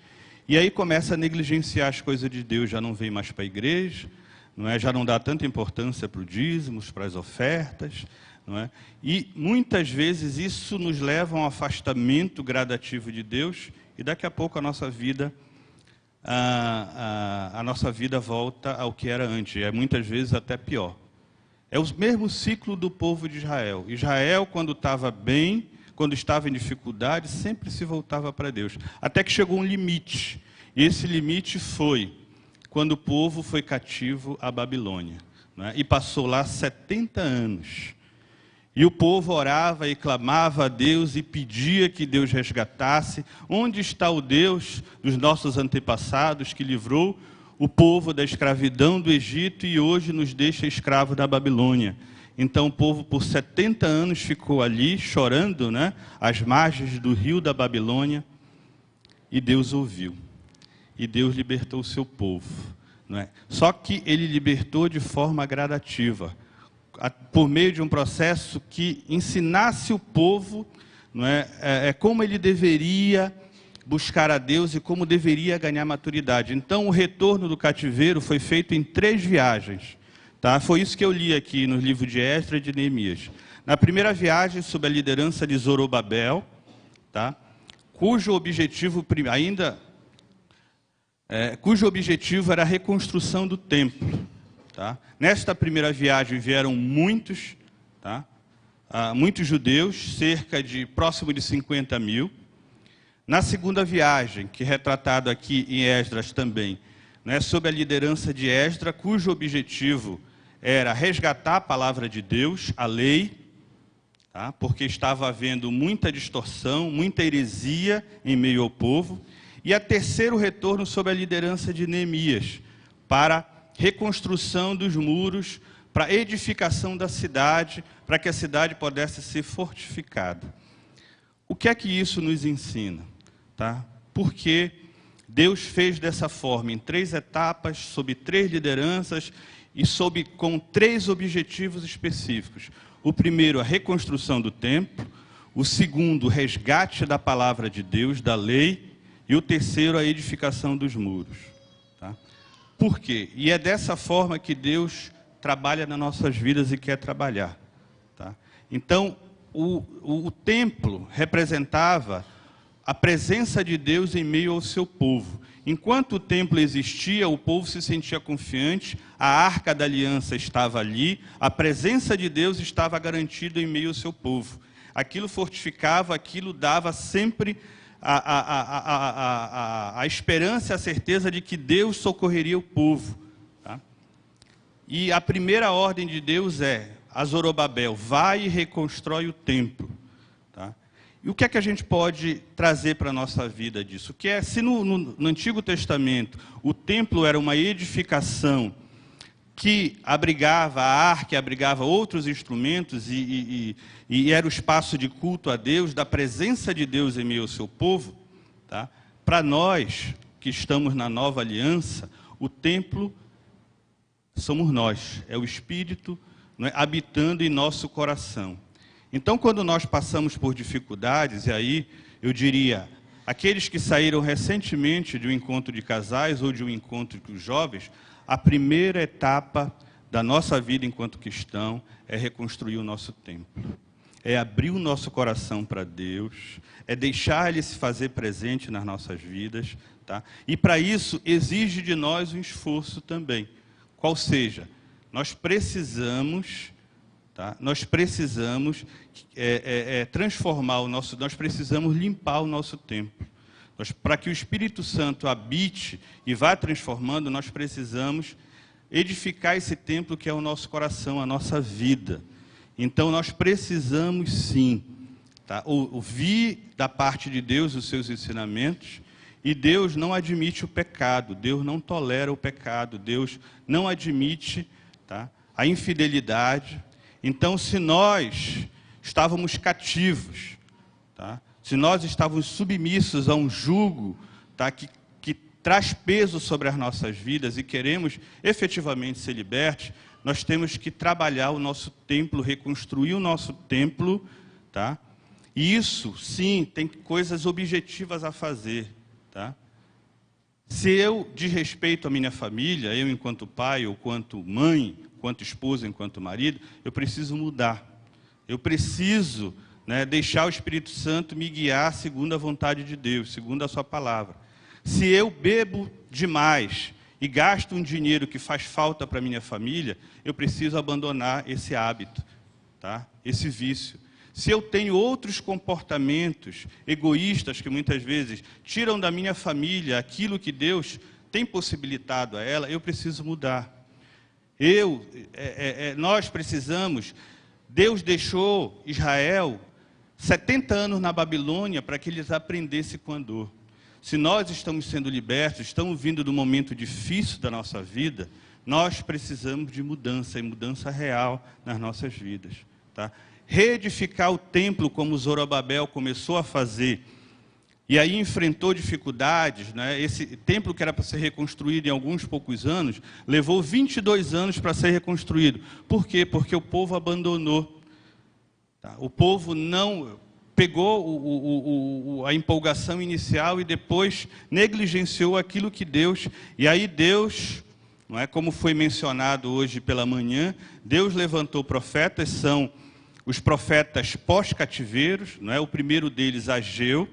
Speaker 1: e aí começa a negligenciar as coisas de Deus, já não vem mais para a igreja, não é? Já não dá tanta importância para os dízimos, para as ofertas, não é? E muitas vezes isso nos leva a um afastamento gradativo de Deus, e daqui a pouco a nossa vida volta ao que era antes, e muitas vezes até pior. É o mesmo ciclo do povo de Israel. Israel, quando estava bem, quando estava em dificuldade, sempre se voltava para Deus. Até que chegou um limite. E esse limite foi quando o povo foi cativo à Babilônia. Né? E passou lá 70 anos. E o povo orava e clamava a Deus e pedia que Deus resgatasse. Onde está o Deus dos nossos antepassados que livrou o povo da escravidão do Egito e hoje nos deixa escravo da Babilônia? Então o povo por 70 anos ficou ali chorando, né, às margens do rio da Babilônia, e Deus ouviu. E Deus libertou o seu povo. Não é? Só que ele libertou de forma gradativa, por meio de um processo que ensinasse o povo, não é, como ele deveria buscar a Deus e como deveria ganhar maturidade. Então o retorno do cativeiro foi feito em 3 viagens. Tá? Foi isso que eu li aqui no livro de Esdras e de Neemias. Na primeira viagem, sob a liderança de Zorobabel, tá? cujo objetivo era a reconstrução do templo. Tá? Nesta primeira viagem vieram muitos, tá? Muitos judeus, próximo de 50 mil. Na segunda viagem, que é retratado aqui em Esdras também, né, sob a liderança de Esdras, cujo objetivo era resgatar a palavra de Deus, a lei, tá? Porque estava havendo muita distorção, muita heresia em meio ao povo. E a terceiro retorno sob a liderança de Neemias, para reconstrução dos muros, para a edificação da cidade, para que a cidade pudesse ser fortificada. O que é que isso nos ensina? Tá? Porque Deus fez dessa forma, em 3 etapas, sob 3 lideranças e com 3 objetivos específicos. O primeiro, a reconstrução do templo. O segundo, o resgate da palavra de Deus, da lei. E o terceiro, a edificação dos muros. Tá? Por quê? E é dessa forma que Deus trabalha nas nossas vidas e quer trabalhar. Tá? Então, o templo representava a presença de Deus em meio ao seu povo. Enquanto o templo existia, o povo se sentia confiante, a arca da aliança estava ali, a presença de Deus estava garantida em meio ao seu povo. Aquilo fortificava, aquilo dava sempre a esperança e a certeza de que Deus socorreria o povo. Tá? E a primeira ordem de Deus é a Zorobabel: vai e reconstrói o templo. Tá? E o que é que a gente pode trazer para a nossa vida disso? Que é, se no Antigo Testamento o templo era uma edificação que abrigava a arca, abrigava outros instrumentos e era o espaço de culto a Deus, da presença de Deus em meio ao seu povo, tá? Para nós que estamos na nova aliança, o templo somos nós, é o Espírito, não é, habitando em nosso coração. Então, quando nós passamos por dificuldades, e aí eu diria, aqueles que saíram recentemente de um encontro de casais ou de um encontro com os jovens, a primeira etapa da nossa vida enquanto cristão é reconstruir o nosso templo. É abrir o nosso coração para Deus, é deixar Ele se fazer presente nas nossas vidas. Tá? E para isso exige de nós um esforço também. Qual seja, nós precisamos... Tá? Nós precisamos transformar o nosso... Nós precisamos limpar o nosso templo. Para que o Espírito Santo habite e vá transformando, nós precisamos edificar esse templo que é o nosso coração, a nossa vida. Então, nós precisamos, sim, tá, ouvir da parte de Deus os seus ensinamentos, e Deus não admite o pecado, Deus não tolera o pecado, Deus não admite, tá, a infidelidade. Então, se nós estávamos cativos, tá, se nós estávamos submissos a um jugo, tá, que traz peso sobre as nossas vidas e queremos efetivamente ser libertos, nós temos que trabalhar o nosso templo, reconstruir o nosso templo. Tá? E isso, sim, tem coisas objetivas a fazer. Tá? Se eu desrespeito a minha família, eu enquanto pai, ou enquanto mãe, enquanto esposa, enquanto marido, eu preciso mudar. Eu preciso... deixar o Espírito Santo me guiar segundo a vontade de Deus, segundo a sua palavra. Se eu bebo demais e gasto um dinheiro que faz falta para a minha família, eu preciso abandonar esse hábito, tá? Esse vício. Se eu tenho outros comportamentos egoístas que muitas vezes tiram da minha família aquilo que Deus tem possibilitado a ela, eu preciso mudar. Nós precisamos... Deus deixou Israel 70 anos na Babilônia para que eles aprendessem com a dor. Se nós estamos sendo libertos, estamos vindo do momento difícil da nossa vida, nós precisamos de mudança, e mudança real nas nossas vidas. Tá? Reedificar o templo como Zorobabel começou a fazer, e aí enfrentou dificuldades, né? Esse templo que era para ser reconstruído em alguns poucos anos, levou 22 anos para ser reconstruído. Por quê? Porque o povo abandonou. Tá? O povo não pegou a empolgação inicial e depois negligenciou aquilo que Deus... E aí Deus, não é, como foi mencionado hoje pela manhã, Deus levantou profetas, são os profetas pós-cativeiros, não é? O primeiro deles, Ageu.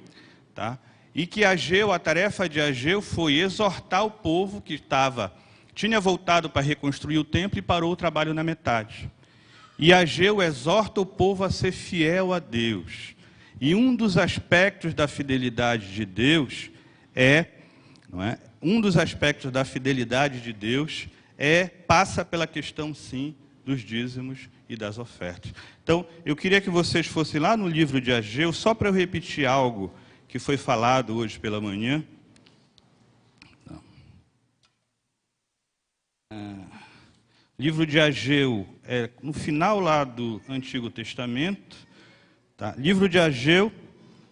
Speaker 1: Tá? E que Ageu, a tarefa de Ageu foi exortar o povo que tinha voltado para reconstruir o templo e parou o trabalho na metade. E Ageu exorta o povo a ser fiel a Deus. E um dos aspectos da fidelidade de Deus passa pela questão, sim, dos dízimos e das ofertas. Então, eu queria que vocês fossem lá no livro de Ageu, só para eu repetir algo que foi falado hoje pela manhã. livro de Ageu, no final lá do Antigo Testamento, tá? Livro de Ageu,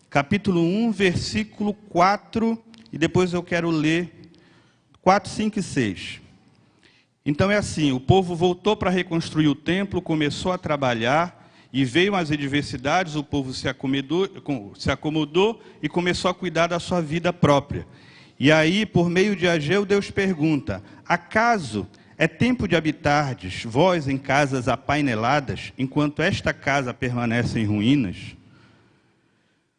Speaker 1: capítulo 1, versículo 4, e depois eu quero ler 4, 5 e 6. Então é assim, o povo voltou para reconstruir o templo, começou a trabalhar, e veio as adversidades, o povo se acomodou e começou a cuidar da sua vida própria. E aí, por meio de Ageu, Deus pergunta: acaso é tempo de habitardes vós em casas apaineladas, enquanto esta casa permanece em ruínas?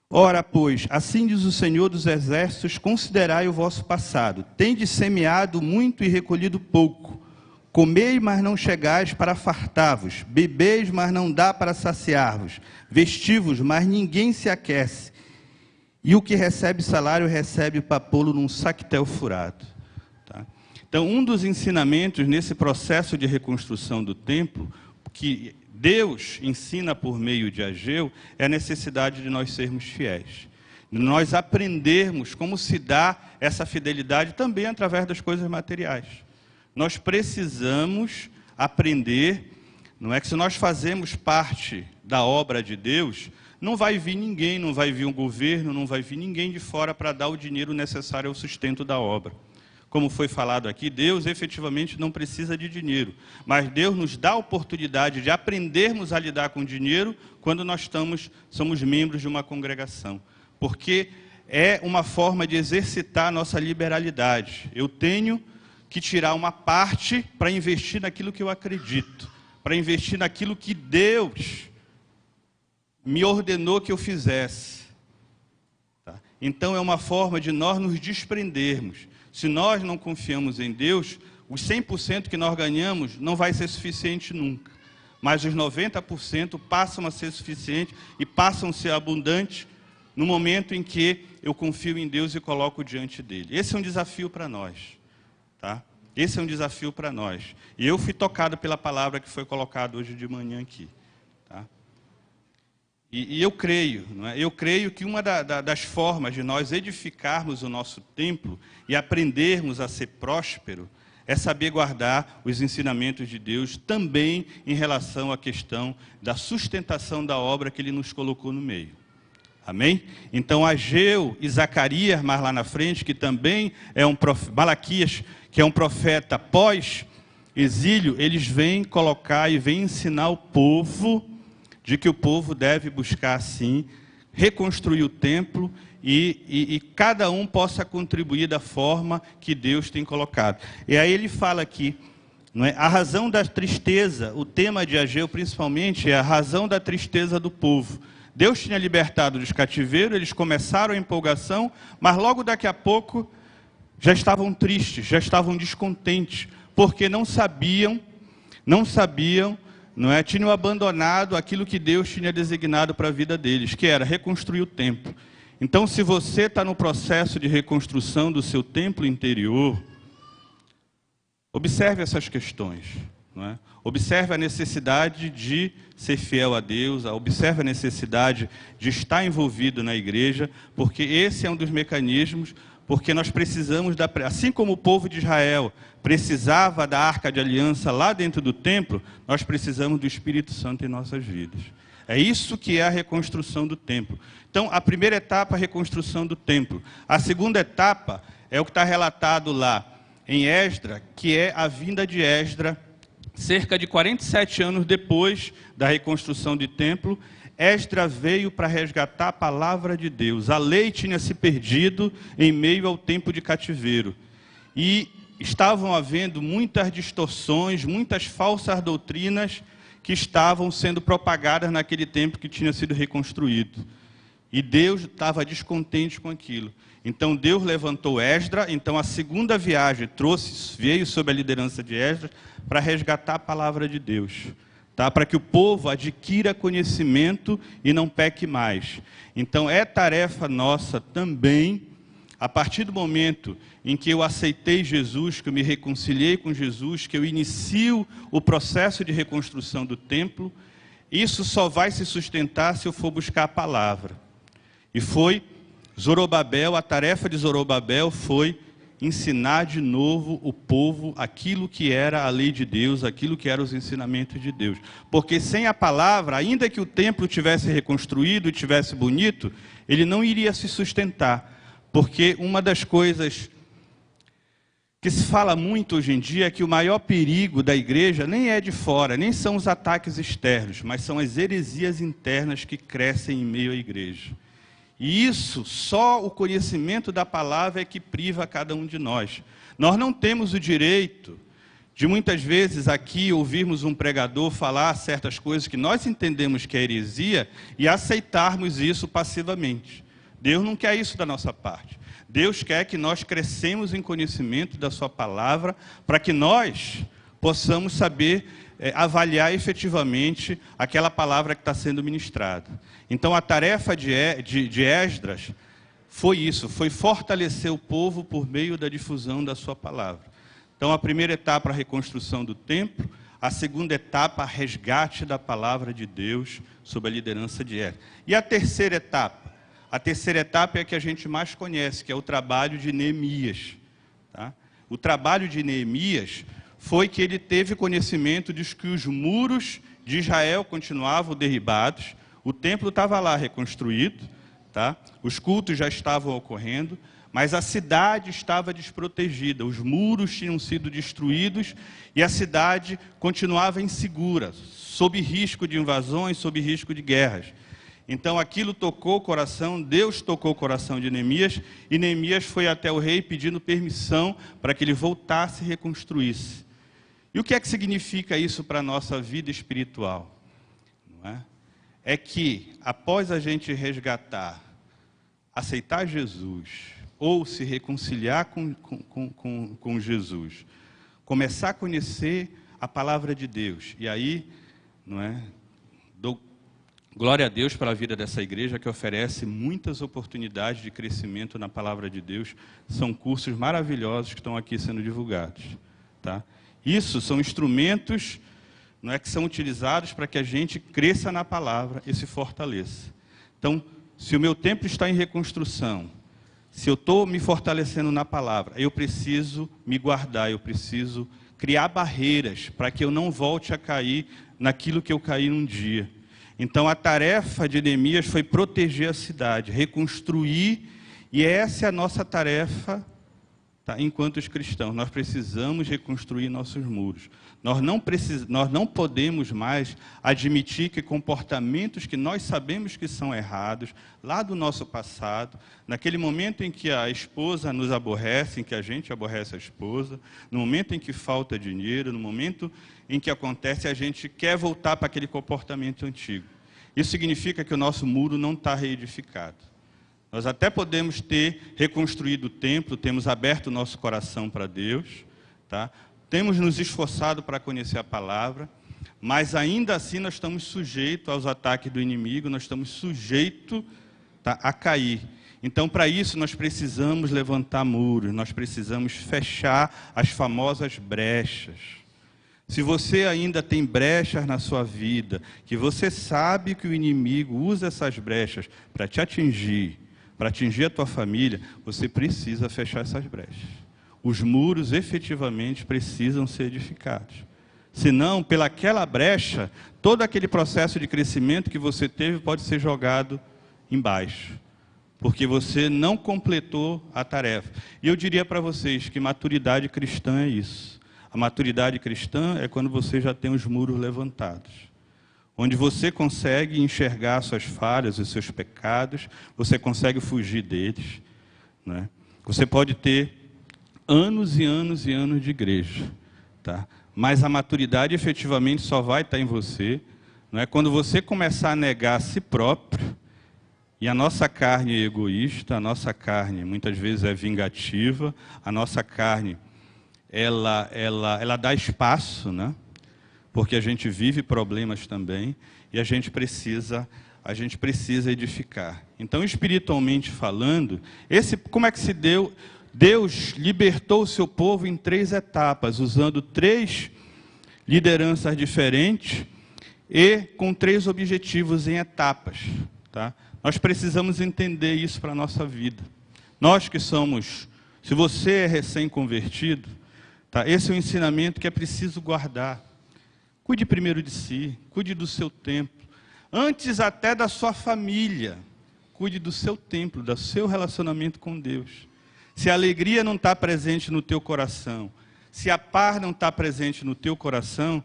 Speaker 1: Ora, pois, assim diz o Senhor dos Exércitos, considerai o vosso passado. Tendes semeado muito e recolhido pouco. Comei, mas não chegais para fartar-vos. Bebeis, mas não dá para saciar-vos. Vestivos, mas ninguém se aquece. E o que recebe salário, recebe para pô-lo num saquetel furado. Tá? Então, um dos ensinamentos nesse processo de reconstrução do templo, que Deus ensina por meio de Ageu, é a necessidade de nós sermos fiéis. De nós aprendermos como se dá essa fidelidade também através das coisas materiais. Nós precisamos aprender, não é que se nós fazemos parte da obra de Deus, não vai vir ninguém, não vai vir um governo, não vai vir ninguém de fora para dar o dinheiro necessário ao sustento da obra. Como foi falado aqui, Deus efetivamente não precisa de dinheiro, mas Deus nos dá a oportunidade de aprendermos a lidar com dinheiro quando nós somos membros de uma congregação, porque é uma forma de exercitar a nossa liberalidade. Eu tenho que tirar uma parte para investir naquilo que eu acredito, para investir naquilo que Deus me ordenou que eu fizesse. Tá? Então é uma forma de nós nos desprendermos. Se nós não confiamos em Deus, os 100% que nós ganhamos não vai ser suficiente nunca. Mas os 90% passam a ser suficientes e passam a ser abundantes no momento em que eu confio em Deus e coloco diante dele. Esse é um desafio para nós. Tá? Esse é um desafio para nós. E eu fui tocado pela palavra que foi colocada hoje de manhã aqui. Tá? E eu creio, não é? Eu creio que uma das formas de nós edificarmos o nosso templo e aprendermos a ser próspero é saber guardar os ensinamentos de Deus também em relação à questão da sustentação da obra que Ele nos colocou no meio. Amém? Então, Ageu e Zacarias, mais lá na frente, que também é um profeta, Malaquias, que é um profeta pós-exílio, eles vêm colocar e vêm ensinar o povo de que o povo deve buscar, sim, reconstruir o templo e cada um possa contribuir da forma que Deus tem colocado. E aí ele fala aqui, não é? A razão da tristeza, o tema de Ageu principalmente é a razão da tristeza do povo. Deus tinha libertado dos cativeiros, eles começaram a empolgação, mas logo daqui a pouco já estavam tristes, já estavam descontentes, porque não sabiam, não é? Tinham abandonado aquilo que Deus tinha designado para a vida deles, que era reconstruir o templo. Então, se você está no processo de reconstrução do seu templo interior, observe essas questões. Não é? Observe a necessidade de ser fiel a Deus, observe a necessidade de estar envolvido na igreja, porque esse é um dos mecanismos, porque nós precisamos, assim como o povo de Israel precisava da Arca de Aliança lá dentro do templo, nós precisamos do Espírito Santo em nossas vidas. É isso que é a reconstrução do templo. Então, a primeira etapa é a reconstrução do templo. A segunda etapa é o que está relatado lá em Esdras, que é a vinda de Esdras, cerca de 47 anos depois da reconstrução do templo. Esdras veio para resgatar a palavra de Deus. A lei tinha se perdido em meio ao tempo de cativeiro. E estavam havendo muitas distorções, muitas falsas doutrinas que estavam sendo propagadas naquele templo que tinha sido reconstruído. E Deus estava descontente com aquilo. Então Deus levantou Esdras. Então a segunda viagem veio sob a liderança de Esdras para resgatar a palavra de Deus. Tá? Para que o povo adquira conhecimento e não peque mais. Então é tarefa nossa também, a partir do momento em que eu aceitei Jesus, que eu me reconciliei com Jesus, que eu inicio o processo de reconstrução do templo, isso só vai se sustentar se eu for buscar a palavra. E foi Zorobabel, a tarefa de Zorobabel foi ensinar de novo o povo aquilo que era a lei de Deus, aquilo que eram os ensinamentos de Deus. Porque sem a palavra, ainda que o templo tivesse reconstruído e tivesse bonito, ele não iria se sustentar. Porque uma das coisas que se fala muito hoje em dia é que o maior perigo da igreja nem é de fora, nem são os ataques externos, mas são as heresias internas que crescem em meio à igreja. E isso, só o conhecimento da palavra é que priva cada um de nós. Nós não temos o direito de muitas vezes aqui ouvirmos um pregador falar certas coisas que nós entendemos que é heresia e aceitarmos isso passivamente. Deus não quer isso da nossa parte. Deus quer que nós crescemos em conhecimento da sua palavra para que nós possamos saber avaliar efetivamente aquela palavra que está sendo ministrada. Então, a tarefa de Esdras foi isso, foi fortalecer o povo por meio da difusão da sua palavra. Então, a primeira etapa, a reconstrução do templo. A segunda etapa, a resgate da palavra de Deus sob a liderança de Esdras. E a terceira etapa? A terceira etapa é a que a gente mais conhece, que é o trabalho de Neemias. Tá? O trabalho de Neemias foi que ele teve conhecimento de que os muros de Israel continuavam derribados, o templo estava lá reconstruído, tá? Os cultos já estavam ocorrendo, mas a cidade estava desprotegida, os muros tinham sido destruídos e a cidade continuava insegura, sob risco de invasões, sob risco de guerras. Então aquilo tocou o coração, Deus tocou o coração de Neemias, e Neemias foi até o rei pedindo permissão para que ele voltasse e reconstruísse. E o que é que significa isso para a nossa vida espiritual? Não é? É que, após a gente resgatar, aceitar Jesus, ou se reconciliar com Jesus, começar a conhecer a palavra de Deus, e aí, não é? Dou glória a Deus pela vida dessa igreja que oferece muitas oportunidades de crescimento na palavra de Deus. São cursos maravilhosos que estão aqui sendo divulgados. Tá? Isso são instrumentos, não é, que são utilizados para que a gente cresça na palavra e se fortaleça. Então, se o meu templo está em reconstrução, se eu estou me fortalecendo na palavra, eu preciso me guardar, eu preciso criar barreiras para que eu não volte a cair naquilo que eu caí num dia. Então, a tarefa de Neemias foi proteger a cidade, reconstruir, e essa é a nossa tarefa, tá? Enquanto os cristãos. Nós precisamos reconstruir nossos muros. Nós não podemos mais admitir que comportamentos que nós sabemos que são errados, lá do nosso passado, naquele momento em que a esposa nos aborrece, em que a gente aborrece a esposa, no momento em que falta dinheiro, no momento em que acontece, a gente quer voltar para aquele comportamento antigo. Isso significa que o nosso muro não está reedificado. Nós até podemos ter reconstruído o templo, temos aberto o nosso coração para Deus, tá? Temos nos esforçado para conhecer a palavra, mas ainda assim nós estamos sujeitos aos ataques do inimigo, nós estamos sujeitos, tá, a cair. Então, para isso, nós precisamos levantar muros, nós precisamos fechar as famosas brechas. Se você ainda tem brechas na sua vida, que você sabe que o inimigo usa essas brechas para te atingir, para atingir a tua família, você precisa fechar essas brechas. Os muros efetivamente precisam ser edificados. Senão, pelaquela brecha, todo aquele processo de crescimento que você teve pode ser jogado embaixo, porque você não completou a tarefa. E eu diria para vocês que maturidade cristã é isso. A maturidade cristã é quando você já tem os muros levantados, onde você consegue enxergar suas falhas, os seus pecados, você consegue fugir deles, né? Você pode ter anos e anos e anos de igreja, tá? Mas a maturidade efetivamente só vai estar em você, não é? Quando você começar a negar a si próprio, e a nossa carne é egoísta, a nossa carne muitas vezes é vingativa, a nossa carne ela dá espaço, né? Porque a gente vive problemas também e a gente precisa edificar. Então, espiritualmente falando, como é que se deu? Deus libertou o seu povo em 3 etapas, usando 3 lideranças diferentes e com 3 objetivos em etapas. Tá? Nós precisamos entender isso para a nossa vida. Nós que somos Se você é recém-convertido, tá? Esse é um ensinamento que é preciso guardar. Cuide primeiro de si, cuide do seu templo. Antes até da sua família, cuide do seu templo, do seu relacionamento com Deus. Se a alegria não está presente no teu coração, se a paz não está presente no teu coração,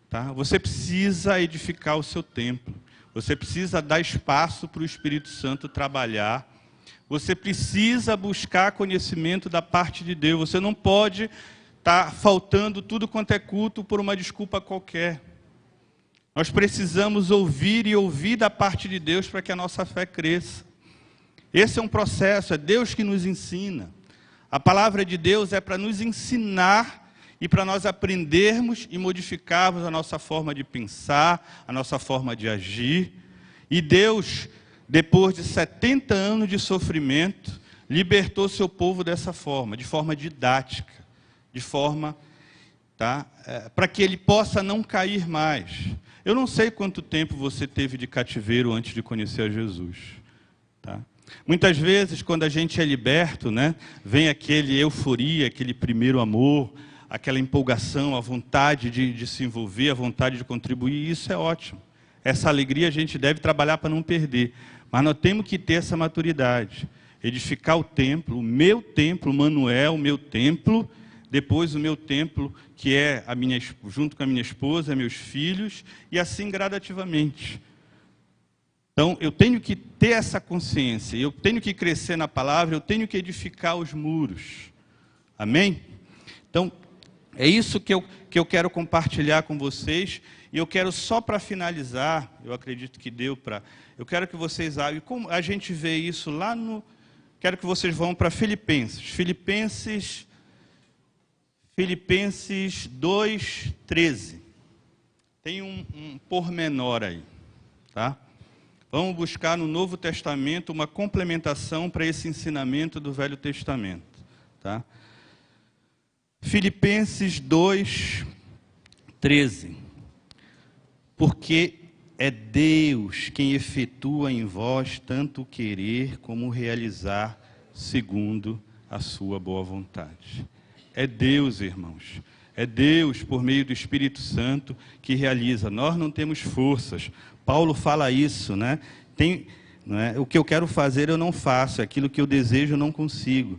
Speaker 1: tá? Você precisa edificar o seu templo. Você precisa dar espaço para o Espírito Santo trabalhar. Você precisa buscar conhecimento da parte de Deus. Você não pode estar faltando tudo quanto é culto por uma desculpa qualquer. Nós precisamos ouvir e ouvir da parte de Deus para que a nossa fé cresça. Esse é um processo, é Deus que nos ensina. A palavra de Deus é para nos ensinar e para nós aprendermos e modificarmos a nossa forma de pensar, a nossa forma de agir. E Deus, depois de 70 anos de sofrimento, libertou seu povo dessa forma, de forma didática, de forma, para que ele possa não cair mais. Eu não sei quanto tempo você teve de cativeiro antes de conhecer a Jesus. Tá? Muitas vezes, quando a gente é liberto, né, vem aquele euforia, aquele primeiro amor, aquela empolgação, a vontade de se envolver, a vontade de contribuir, e isso é ótimo. Essa alegria a gente deve trabalhar para não perder. Mas nós temos que ter essa maturidade. Edificar o templo, o meu templo, Manuel, o meu templo, depois o meu templo, que é junto com a minha esposa, meus filhos, e assim gradativamente. Então, eu tenho que ter essa consciência, eu tenho que crescer na palavra, eu tenho que edificar os muros. Amém? Então, é isso que eu quero compartilhar com vocês, e eu quero só para finalizar, eu acredito que deu para... Eu quero que vocês abram, como a gente vê isso lá no... Quero que vocês vão para Filipenses. Filipenses 2:13. Tem um pormenor aí, tá? Vamos buscar no Novo Testamento uma complementação para esse ensinamento do Velho Testamento, tá? Filipenses 2:13. Porque é Deus quem efetua em vós tanto o querer como o realizar segundo a sua boa vontade. É Deus, irmãos. É Deus, por meio do Espírito Santo, que realiza. Nós não temos forças. Paulo fala isso, né? O que eu quero fazer eu não faço, aquilo que eu desejo eu não consigo.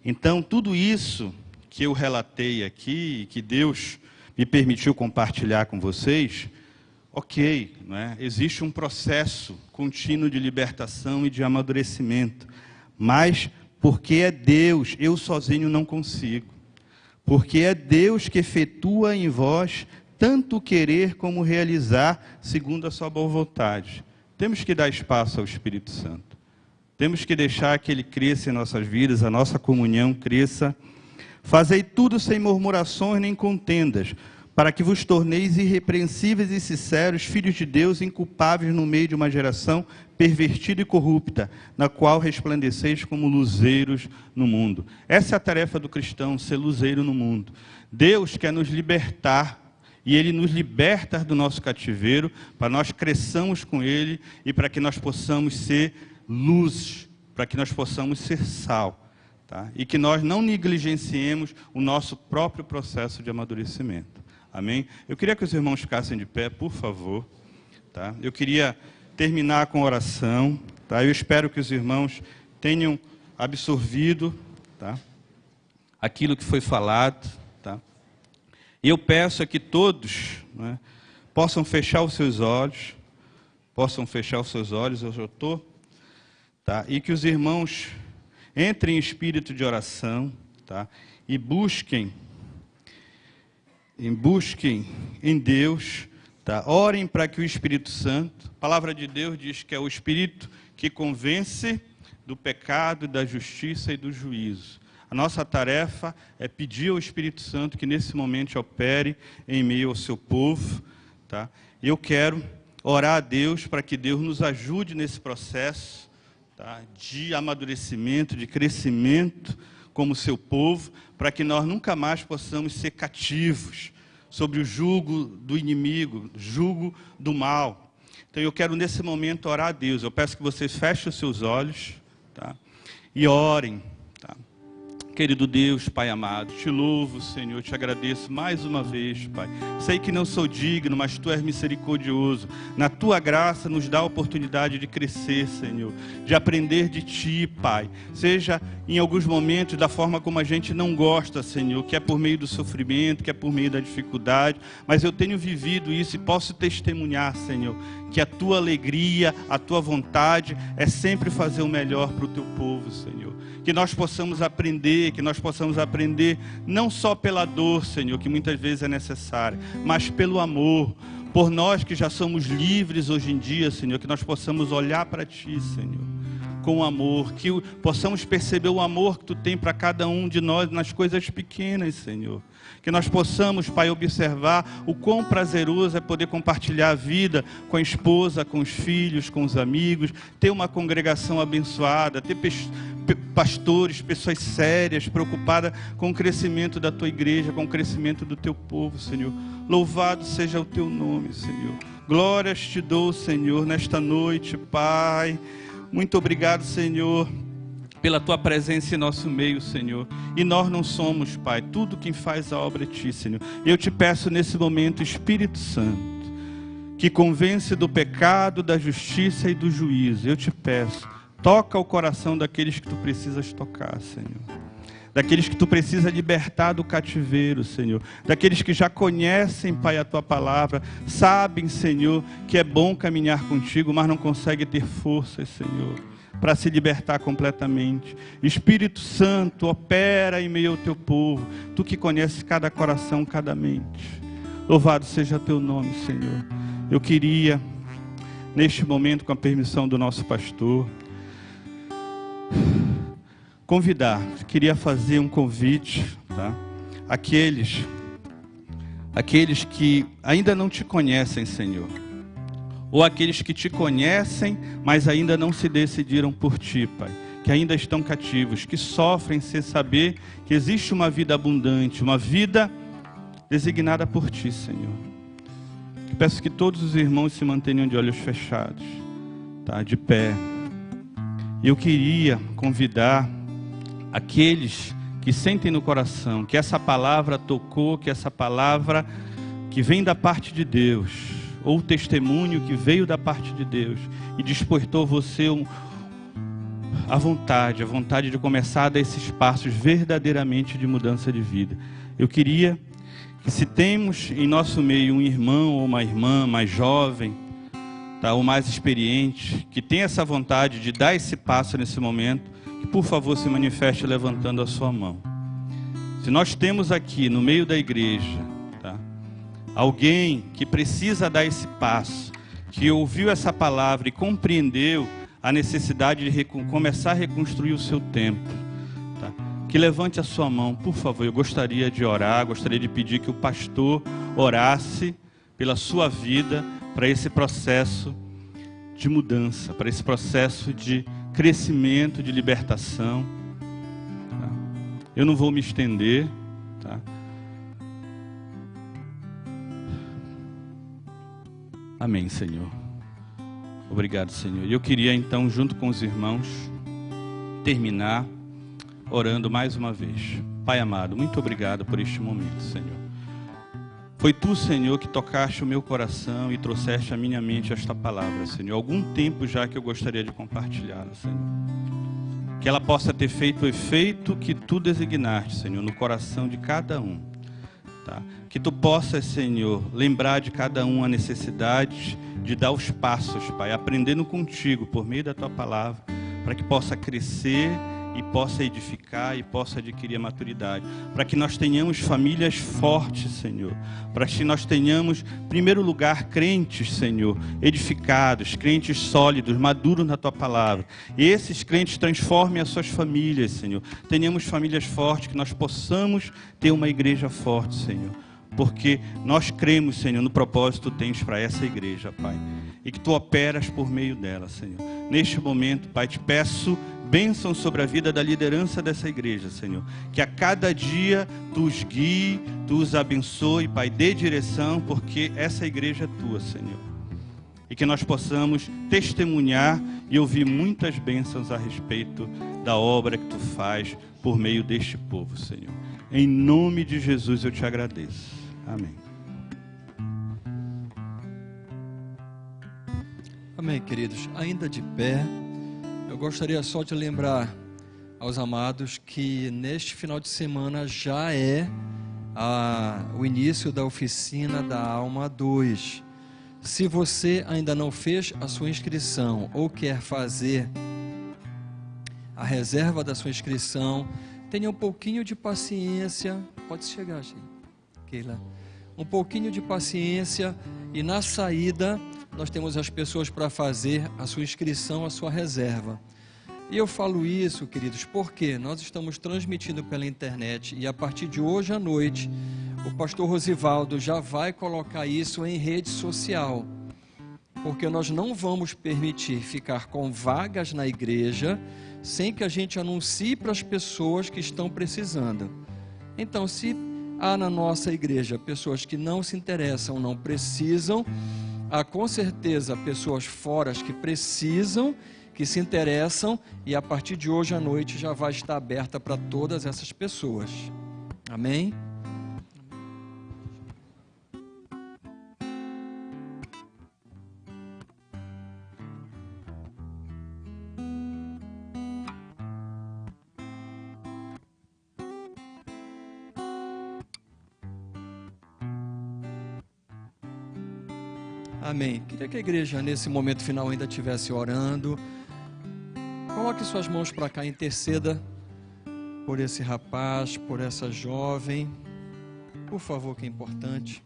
Speaker 1: Então, tudo isso que eu relatei aqui, que Deus me permitiu compartilhar com vocês, ok, né? Existe um processo contínuo de libertação e de amadurecimento. Mas, porque é Deus, eu sozinho não consigo. Porque é Deus que efetua em vós tanto querer como realizar segundo a sua boa vontade. Temos que dar espaço ao Espírito Santo. Temos que deixar que Ele cresça em nossas vidas, a nossa comunhão cresça. Fazei tudo sem murmurações nem contendas, para que vos torneis irrepreensíveis e sinceros, filhos de Deus, inculpáveis no meio de uma geração pervertida e corrupta, na qual resplandeceis como luzeiros no mundo. Essa é a tarefa do cristão, ser luzeiro no mundo. Deus quer nos libertar, e Ele nos liberta do nosso cativeiro, para nós cresçamos com Ele, e para que nós possamos ser luz, para que nós possamos ser sal, tá? E que nós não negligenciemos o nosso próprio processo de amadurecimento. Amém? Eu queria que os irmãos ficassem de pé, por favor. Tá? Eu queria terminar com oração. Tá? Eu espero que os irmãos tenham absorvido, tá, aquilo que foi falado. Tá? E eu peço a que todos, né, possam fechar os seus olhos. Eu já estou. Tá? E que os irmãos entrem em espírito de oração, tá? E busquem em Deus, tá? Orem para que o Espírito Santo, a palavra de Deus diz que é o Espírito que convence do pecado, da justiça e do juízo. A nossa tarefa é pedir ao Espírito Santo que nesse momento opere em meio ao seu povo, tá? Eu quero orar a Deus para que Deus nos ajude nesse processo, tá, de amadurecimento, de crescimento como seu povo, para que nós nunca mais possamos ser cativos sobre o jugo do inimigo, jugo do mal. Então eu quero nesse momento orar a Deus. Eu peço que vocês fechem os seus olhos, tá, e orem. Tá. Querido Deus, Pai amado, te louvo, Senhor, te agradeço mais uma vez, Pai. Sei que não sou digno, mas Tu és misericordioso. Na Tua graça nos dá a oportunidade de crescer, Senhor, de aprender de Ti, Pai. Seja em alguns momentos da forma como a gente não gosta, Senhor, que é por meio do sofrimento, que é por meio da dificuldade, mas eu tenho vivido isso e posso testemunhar, Senhor, que a Tua alegria, a Tua vontade é sempre fazer o melhor para o Teu povo, Senhor. Que nós possamos aprender não só pela dor, Senhor, que muitas vezes é necessária, mas pelo amor. Por nós que já somos livres hoje em dia, Senhor, que nós possamos olhar para Ti, Senhor, com amor, que possamos perceber o amor que Tu tem para cada um de nós nas coisas pequenas, Senhor. Que nós possamos, Pai, observar o quão prazeroso é poder compartilhar a vida com a esposa, com os filhos, com os amigos, ter uma congregação abençoada, ter pastores, pessoas sérias, preocupadas com o crescimento da Tua igreja, com o crescimento do Teu povo, Senhor. Louvado seja o Teu nome, Senhor. Glórias Te dou, Senhor, nesta noite, Pai. Muito obrigado, Senhor, pela Tua presença em nosso meio, Senhor. E nós não somos, Pai, tudo quem faz a obra é Ti, Senhor. Eu Te peço nesse momento, Espírito Santo, que convence do pecado, da justiça e do juízo. Eu Te peço, toca o coração daqueles que Tu precisas tocar, Senhor. Daqueles que Tu precisas libertar do cativeiro, Senhor. Daqueles que já conhecem, Pai, a Tua palavra. Sabem, Senhor, que é bom caminhar contigo, mas não conseguem ter forças, Senhor, para se libertar completamente. Espírito Santo, opera em meio ao Teu povo. Tu que conheces cada coração, cada mente. Louvado seja Teu nome, Senhor. Eu queria, neste momento, com a permissão do nosso pastor, queria fazer um convite, tá? Aqueles que ainda não Te conhecem, Senhor, ou aqueles que Te conhecem, mas ainda não se decidiram por Ti, Pai, que ainda estão cativos, que sofrem sem saber que existe uma vida abundante, uma vida designada por Ti, Senhor. Eu peço que todos os irmãos se mantenham de olhos fechados, tá? De pé. E eu queria convidar aqueles que sentem no coração que essa palavra tocou, que essa palavra que vem da parte de Deus, ou o testemunho que veio da parte de Deus e despertou você a vontade de começar a dar esses passos verdadeiramente de mudança de vida. Eu queria que, se temos em nosso meio um irmão ou uma irmã mais jovem, tá, ou mais experiente, que tem essa vontade de dar esse passo nesse momento, que por favor se manifeste levantando a sua mão. Se nós temos aqui no meio da igreja, tá, alguém que precisa dar esse passo, que ouviu essa palavra e compreendeu a necessidade de começar a reconstruir o seu templo, tá, que levante a sua mão, por favor. Eu gostaria de orar, gostaria de pedir que o pastor orasse pela sua vida, para esse processo de mudança, para esse processo de crescimento, de libertação. Tá? Eu não vou me estender, tá? Amém, Senhor. Obrigado, Senhor. E eu queria então, junto com os irmãos, terminar orando mais uma vez. Pai amado, muito obrigado por este momento, Senhor. Foi Tu, Senhor, que tocaste o meu coração e trouxeste à minha mente esta palavra, Senhor. Há algum tempo já que eu gostaria de compartilhá-la, Senhor. Que ela possa ter feito o efeito que Tu designaste, Senhor, no coração de cada um. Tá? Que Tu possas, Senhor, lembrar de cada um a necessidade de dar os passos, Pai, aprendendo contigo por meio da Tua palavra, para que possa crescer e possa edificar e possa adquirir a maturidade, para que nós tenhamos famílias fortes, Senhor, para que nós tenhamos, em primeiro lugar, crentes, Senhor, edificados, crentes sólidos, maduros na Tua palavra, e esses crentes transformem as suas famílias, Senhor, tenhamos famílias fortes, que nós possamos ter uma igreja forte, Senhor, porque nós cremos, Senhor, no propósito que Tu tens para essa igreja, Pai, e que Tu operas por meio dela, Senhor. Neste momento, Pai, Te peço bênção sobre a vida da liderança dessa igreja, Senhor. Que a cada dia Tu os guie, Tu os abençoe, Pai, dê direção, porque essa igreja é Tua, Senhor. E que nós possamos testemunhar e ouvir muitas bênçãos a respeito da obra que Tu faz por meio deste povo, Senhor. Em nome de Jesus eu te agradeço. Amém.
Speaker 3: Amém, queridos. Ainda de pé, eu gostaria só de lembrar aos amados que neste final de semana já é o início da oficina da Alma 2. Se você ainda não fez a sua inscrição ou quer fazer a reserva da sua inscrição, tenha um pouquinho de paciência. Pode chegar, Keila. Um pouquinho de paciência, e na saída nós temos as pessoas para fazer a sua inscrição, a sua reserva. E eu falo isso, queridos, porque nós estamos transmitindo pela internet, e a partir de hoje à noite o pastor Rosivaldo já vai colocar isso em rede social, porque nós não vamos permitir ficar com vagas na igreja sem que a gente anuncie para as pessoas que estão precisando. Então, se há na nossa igreja pessoas que não se interessam, não precisam, há com certeza pessoas fora que precisam, que se interessam, e a partir de hoje à noite já vai estar aberta para todas essas pessoas. Amém? Amém. Queria que a igreja nesse momento final ainda estivesse orando. Coloque suas mãos para cá, interceda por esse rapaz, por essa jovem. Por favor, que é importante.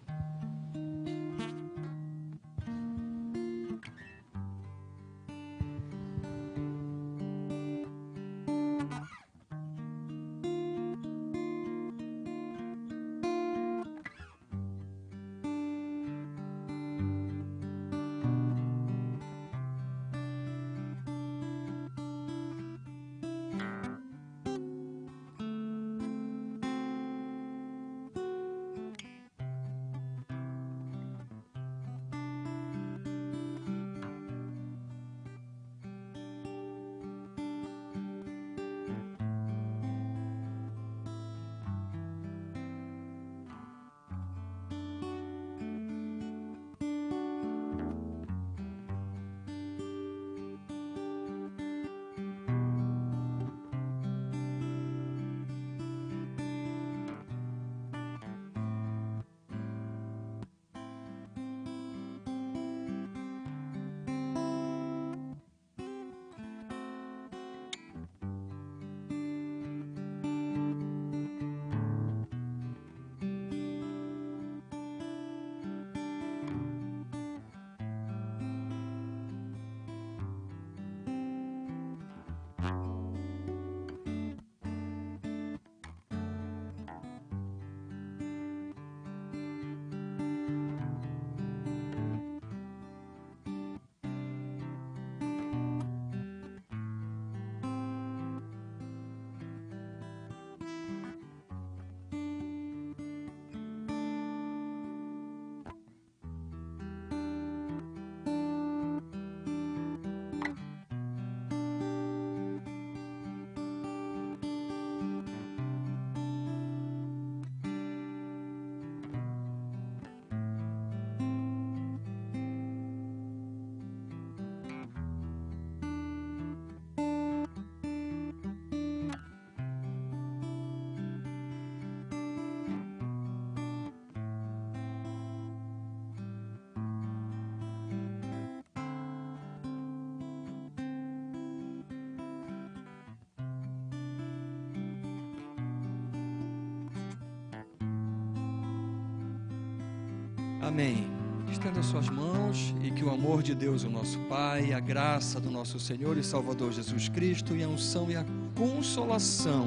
Speaker 3: Amém. Estenda suas mãos e que o amor de Deus, o nosso Pai, a graça do nosso Senhor e Salvador Jesus Cristo, e a unção e a consolação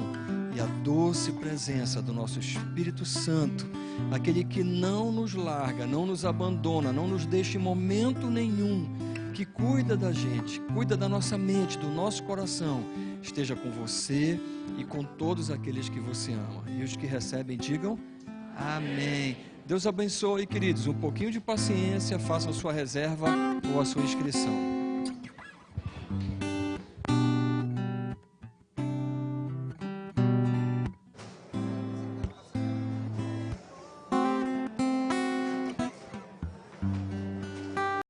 Speaker 3: e a doce presença do nosso Espírito Santo, aquele que não nos larga, não nos abandona, não nos deixa em momento nenhum, que cuida da gente, cuida da nossa mente, do nosso coração, esteja com você e com todos aqueles que você ama. E os que recebem, digam amém. Deus abençoe, queridos. Um pouquinho de paciência, façam sua reserva ou a sua inscrição.